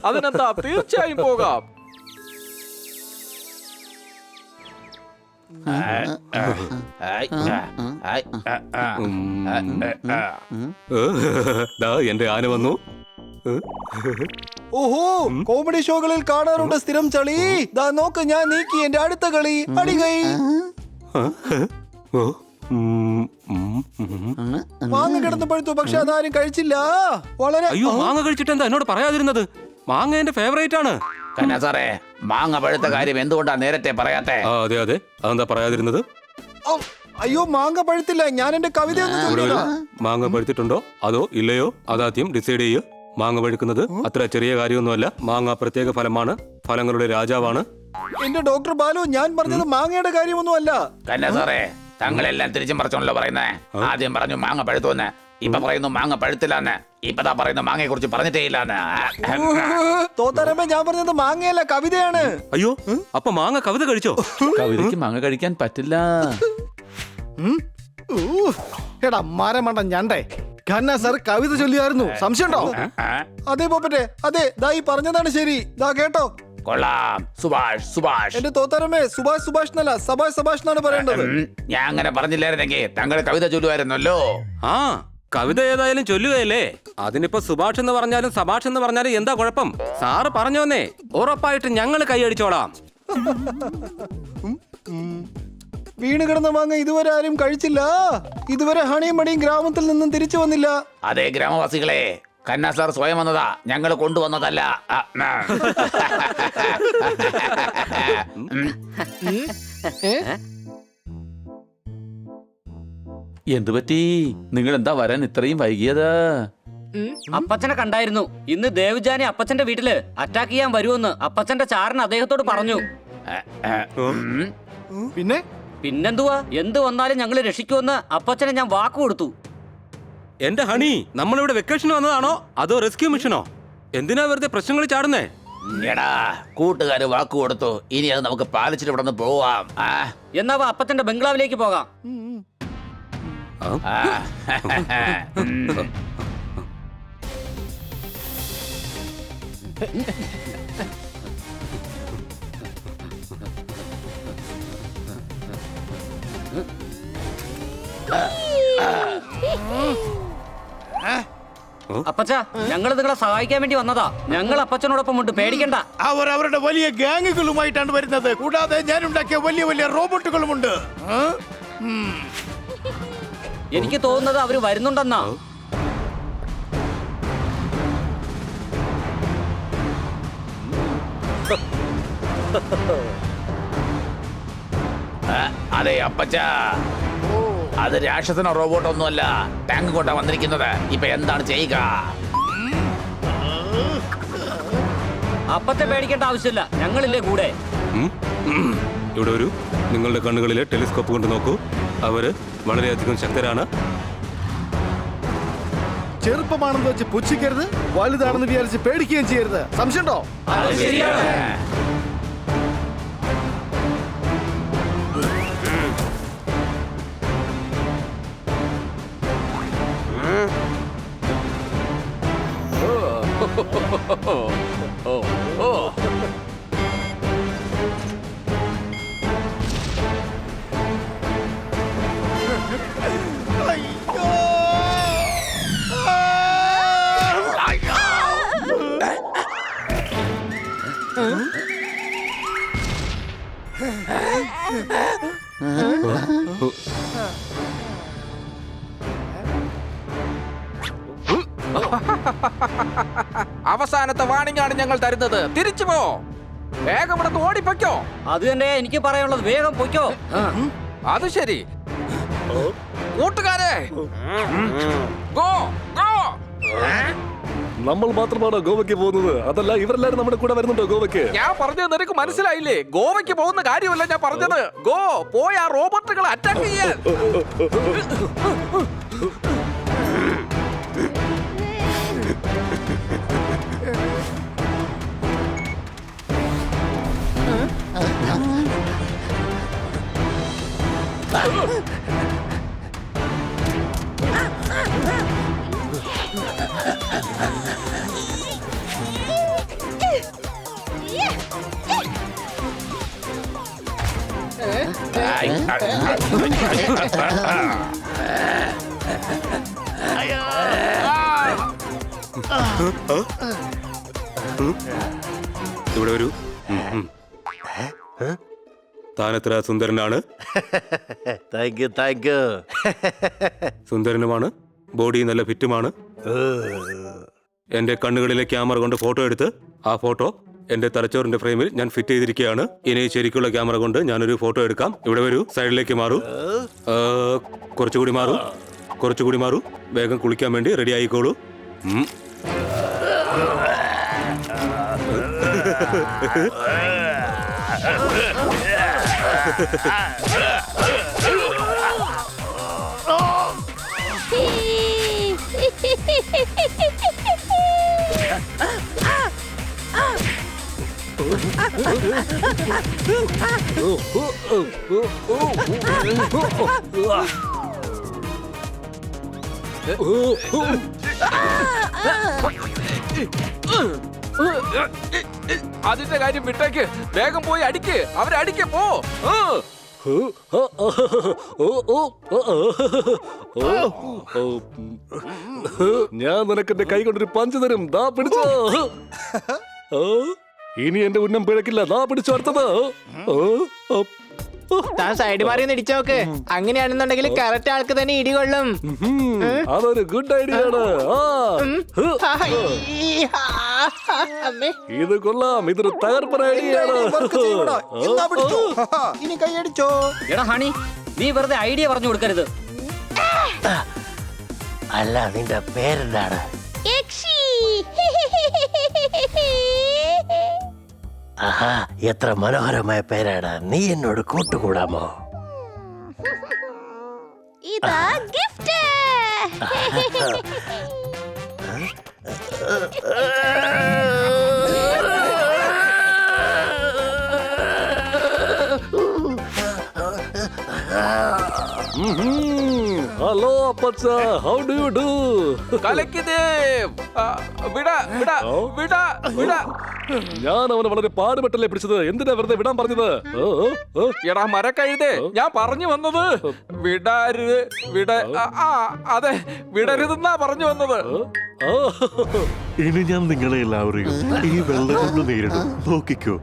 S12: അതിനെന്താ, തീർച്ചയായും പോകാം.
S2: എന്റെ ആന വന്നു.
S10: ഓഹോ, കോമഡി ഷോകളിൽ കാണാറുണ്ട് സ്ഥിരം ചളി. ദാ നോക്ക്, ഞാൻ നീക്കി എന്റെ അടുത്ത കളി അടികൈ. മാങ്ങ കിടന്ന് പഴുത്തു, പക്ഷെ അതാരും കഴിച്ചില്ല. വളരെ
S2: അയ്യോ, മാങ്ങ കഴിച്ചിട്ട് എന്താ എന്നോട് പറയാതിരുന്നത്? മാങ്ങ എന്റെ ഫേവറേറ്റ് ആണ്.
S14: കന്നാ സാറേ, മാങ്ങ പഴുത്ത കാര്യം എന്തുകൊണ്ടാ നേരത്തെ പറയാത്തെ?
S2: അതെ അതെ, അതെന്താ പറയാതിരുന്നത്?
S10: അയ്യോ, മാങ്ങ പഴുത്തില്ല. ഞാൻ എന്റെ കവിത
S2: മാങ്ങ പഴുത്തിട്ടുണ്ടോ അതോ ഇല്ലയോ അതാദ്യം ഡിസൈഡ് ചെയ്യ്. മാങ്ങ പഴുക്കുന്നത് അത്ര ചെറിയ കാര്യമൊന്നുമല്ല. മാങ്ങ പ്രത്യേക ഫലമാണ്, ഫലങ്ങളുടെ രാജാവാണ്.
S10: എന്റെ ഡോക്ടർ ബാലു, ഞാൻ പറഞ്ഞത് മാങ്ങയുടെ കാര്യമൊന്നും അല്ല.
S14: കന്നാ സാറേ, താങ്കളെല്ലാം തിരിച്ചും മറിച്ചോണല്ലോ പറയുന്നേ. ആദ്യം പറഞ്ഞു മാങ്ങ പഴുത്തുവെന്ന്, ഇപ്പൊ പറയുന്നു മാങ്ങ പഴുത്തില്ലാന്ന്, ഇപ്പതാ പറയുന്നു മാങ്ങയെ കുറിച്ച് പറഞ്ഞിട്ടേ ഇല്ലാന്ന്.
S10: തോത്താരമ്മ, ഞാൻ പറഞ്ഞത് മാങ്ങയല്ല കവിതയാണ്.
S2: അയ്യോ, അപ്പൊ മാങ്ങ കവിത കഴിച്ചോ?
S12: കവിതയ്ക്ക് മാങ്ങ കഴിക്കാൻ പറ്റില്ല.
S10: എടാ മരമണ്ട ഞണ്ടേ, ഖന്ന സാർ കവിത ചൊല്ലിയായിരുന്നു. സംശയമുണ്ടോ? അതെ പോപ്പറ്റെ, അതെ. ദാ ഈ പറഞ്ഞതാണ് ശരി. ദാ കേട്ടോ.
S14: കൊള്ളാം. സുഭാഷ് സുഭാഷ്.
S10: എന്റെ തോത്താരമ്മേ, സുഭാഷ് സുഭാഷ് എന്നല്ല, സഭാഷ് സഭാഷ് എന്നാണ് പറയേണ്ടത്.
S14: ഞാൻ അങ്ങനെ പറഞ്ഞില്ലായിരുന്നെങ്കിൽ താങ്കൾ കവിത ചൊല്ലുമായിരുന്നല്ലോ.
S2: ആ, കവിത ഏതായാലും ചൊല്ലുകയല്ലേ. അതിനിപ്പോ സുഭാഷ് എന്ന് പറഞ്ഞാലും സഭാഷ് എന്ന് പറഞ്ഞാലും എന്താ കുഴപ്പം? സാറ് പറഞ്ഞോന്നേ, ഉറപ്പായിട്ട് ഞങ്ങൾ കൈയടിച്ചോളാം.
S10: വീണ് കിടന്ന മാങ്ങ ഇതുവരെ ആരും കഴിച്ചില്ല. ഇതുവരെ ഹണിയും മണിയും ഗ്രാമത്തിൽ നിന്നും തിരിച്ചു വന്നില്ല.
S14: അതെ ഗ്രാമവാസികളെ, കന്നാ സാർ സ്വയം വന്നതാ, ഞങ്ങൾ കൊണ്ടുവന്നതല്ല.
S12: എന്തുപറ്റി? നിങ്ങൾ എന്താ വരാൻ ഇത്രയും വൈകിയത്?
S9: അപ്പച്ചനെ കണ്ടായിരുന്നു. ഇന്ന് ദേവ്ജാനി അപ്പച്ചന്റെ വീട്ടില് അറ്റാക്ക് ചെയ്യാൻ വരുമെന്ന് അപ്പച്ചന്റെ ചാരൻ അദ്ദേഹത്തോട് പറഞ്ഞു. പിന്നെന്തുവാ, എന്ത് വന്നാലും ഞങ്ങൾ രക്ഷിക്കുമെന്ന് അപ്പച്ചനെ ഞാൻ വാക്ക് കൊടുത്തു.
S2: എന്റെ ഹണി, നമ്മളിവിടെ വെക്കേഷന് വന്നതാണോ അതോ റെസ്ക്യൂ മിഷനോ? എന്തിനാ വെറുതെ പ്രശ്നങ്ങൾ ചാടുന്നേ?
S14: എടാ, കൂട്ടുകാര് വാക്ക് കൊടുത്തു, ഇനി അത് നമുക്ക് പാലിച്ചിട്ട് ഇവിടെ നിന്ന് പോവാം.
S9: എന്നാ അപ്പച്ചന്റെ ബംഗ്ലാവിലേക്ക് പോകാം. അപ്പച്ച, ഞങ്ങൾ നിങ്ങളെ സഹായിക്കാൻ വേണ്ടി വന്നതാ. ഞങ്ങൾ അപ്പച്ചനോടൊപ്പം ഉണ്ട്, പേടിക്കണ്ട.
S7: അവർ അവരുടെ വലിയ ഗാങ്ങുകളുമായിട്ടാണ് വരുന്നത്. കൂടാതെ ഞാൻ ഉണ്ടാക്കിയ വലിയ വലിയ റോബോട്ടുകളുമുണ്ട്.
S9: എനിക്ക് തോന്നുന്നത് അവര് വരുന്നുണ്ടെന്നാ.
S14: അതെ അപ്പച്ച, അത് രാക്ഷസനോ റോബോട്ടോ ഒന്നുമല്ല, ടാങ്ക് കൊണ്ടാ വന്നിരിക്കുന്നത്. ഇപ്പൊ എന്താണ് ചെയ്യുക?
S9: അപ്പച്ച പേടിക്കേണ്ട ആവശ്യമില്ല, ഞങ്ങളില്ലേ കൂടെ.
S2: ഇവിടെ ഒരു നിങ്ങളുടെ കണ്ണുകളിലെ ടെലിസ്കോപ്പ് കൊണ്ട് നോക്കൂ. അവര് വളരെയധികം ശക്തരാണ്.
S10: ചെറുപ്പമാണെന്ന് വെച്ച് പുച്ഛിക്കരുത്, വലുതാണെന്ന് വിചാരിച്ച് പേടിക്കുകയും ചെയ്യരുത്. സംശയമുണ്ടോ?
S15: അവസാനത്തെ വാണിംഗ് ആണ് ഞങ്ങൾ തരുന്നത്. തിരിച്ചു പോ, വേഗം ഇവിടെ ഓടിപ്പൊയ്ക്കോ.
S9: അത് തന്നെ എനിക്ക് പറയാനുള്ളത്, വേഗം പൊയ്ക്കോ.
S15: അത് ശരി കൂട്ടുകാരെ, ഗോ ഗോ.
S4: നമ്മൾ മാത്രമാണോ ഗോവയ്ക്ക് പോകുന്നത്? അതല്ല, ഇവരെല്ലാരും നമ്മുടെ കൂടെ വരുന്നുണ്ടോ ഗോവയ്ക്ക്?
S15: ഞാൻ പറഞ്ഞത് നിനക്ക് മനസ്സിലായില്ലേ? ഗോവയ്ക്ക് പോകുന്ന കാര്യമല്ല ഞാൻ പറഞ്ഞത്. ഗോ, പോയി ആ റോബോട്ടുകളെ അറ്റാക്ക് ചെയ്യാൻ.
S2: ഇവിടെ വരൂ. താനെത്ര സുന്ദരനാണ്?
S16: Thank you.
S2: സുന്ദരനുമാണ്, ബോഡി നല്ല ഫിറ്റുമാണ്. എന്റെ കണ്ണുകളിലെ ക്യാമറ കൊണ്ട് ഫോട്ടോ എടുത്ത് ആ ഫോട്ടോ എന്റെ തലച്ചോറിന്റെ ഫ്രെയിമിൽ ഞാൻ ഫിറ്റ് ചെയ്തിരിക്കുകയാണ്. ഇനി ശരിക്കുള്ള ക്യാമറ കൊണ്ട് ഞാനൊരു ഫോട്ടോ എടുക്കാം. ഇവിടെ വരൂ, സൈഡിലേക്ക് മാറൂ, കുറച്ചുകൂടി മാറൂ, കുറച്ചുകൂടി മാറൂ. വേഗം കുളിക്കാൻ വേണ്ടി റെഡി ആയിക്കോളൂ.
S14: അതിന്റെ കാര്യം വിട്ടേക്ക്, വേഗം പോയി അടിക്ക്, അവരെ അടിക്ക് പോ.
S4: ഞാൻ നിനക്ക് എന്റെ കൈ കൊണ്ടൊരു പഞ്ച് തരും. ദാ പിടിച്ചോ. ഇനി എന്റെ ഉന്നം പിഴക്കില്ല. ദാ പിടിച്ചോ അടുത്തത്.
S8: താൻ സൈഡ് മാറി ഇടിച്ചു നോക്ക്. അങ്ങനെയാണെന്നുണ്ടെങ്കിൽ കറക്റ്റ് ആൾക്ക് തന്നെ ഇടികൊള്ളും.
S4: അതൊരു ഗുഡ് ഐഡിയ ആണ്. ഇത് കൊള്ളാം. ഇതൊരു തകർപ്പൻ ഐഡിയ ആണ്.
S3: ഇനി കൈയടിച്ചോ.
S9: എടാ ഹണി, നീ വെറുതെ ഐഡിയ പറഞ്ഞു കൊടുക്കരുത്.
S16: അല്ല, നിന്റെ പേരെന്താണ്? ആഹാ, എത്ര മനോഹരമായ പേരാണ്. നീ എന്നോട് കൂട്ടുകൂടാമോ?
S6: ഇതാ ഗിഫ്റ്റ്.
S4: ഹലോ അപ്പച്ച, ഹൗ ഡു യു ഡു? ഞാൻ അവനെ വളരെ പാടുപെട്ടല്ലേ പിടിച്ചത്. എന്തിനാ വെറുതെ വിടാൻ പറഞ്ഞത്?
S14: എടാ മരക്കഴുതേ, ഞാൻ പറഞ്ഞു വന്നത് അതെ, വിടരുതെന്നാ പറഞ്ഞു വന്നത്.
S17: ഇനി ഞാൻ നിങ്ങളെ എല്ലാവരെയും ഈ വെള്ളം കൊണ്ട് നേരിടും. നോക്കിക്കോ.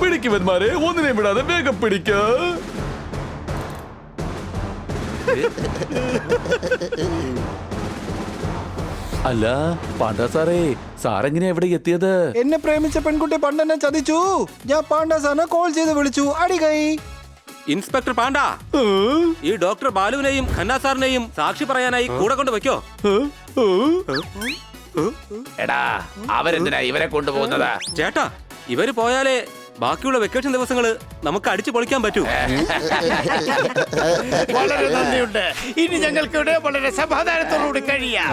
S12: പിടിക്കുവന്മാരെ, ഒന്നിനെ വിടാതെ വേഗം പിടിക്ക. അല്ല പാണ്ഡ സാറേ, സാറെങ്ങനെയാ എവിടെ എത്തിയത്?
S10: എന്നെ പ്രേമിച്ച പെൺകുട്ടി പണ്ടെന്നെ ചതിച്ചു. ഞാൻ പാണ്ഡ സാറിനെ കോൾ ചെയ്ത് വിളിച്ചു. അടികൈ.
S2: ഇൻസ്പെക്ടർ പാണ്ഡ, ഈ ഡോക്ടർ ബാലുവിനെയും ഖന്ന സാറിനെയും സാക്ഷി പറയാനായി കൂടെ കൊണ്ട് വെക്കോ.
S14: എടാ, അവരെന്തിനാ ഇവരെ കൊണ്ടുപോകുന്നത്?
S2: ചേട്ടാ, ഇവര് പോയാലേ ബാക്കിയുള്ള വെക്കേഷൻ ദിവസങ്ങള് നമുക്ക് അടിച്ചു പൊളിക്കാൻ പറ്റൂ.
S7: വളരെ നന്ദിയുണ്ട്. ഇനി ഞങ്ങൾക്ക് ഇവിടെ വളരെ സമാധാനത്തോടുകൂടി കഴിയാം.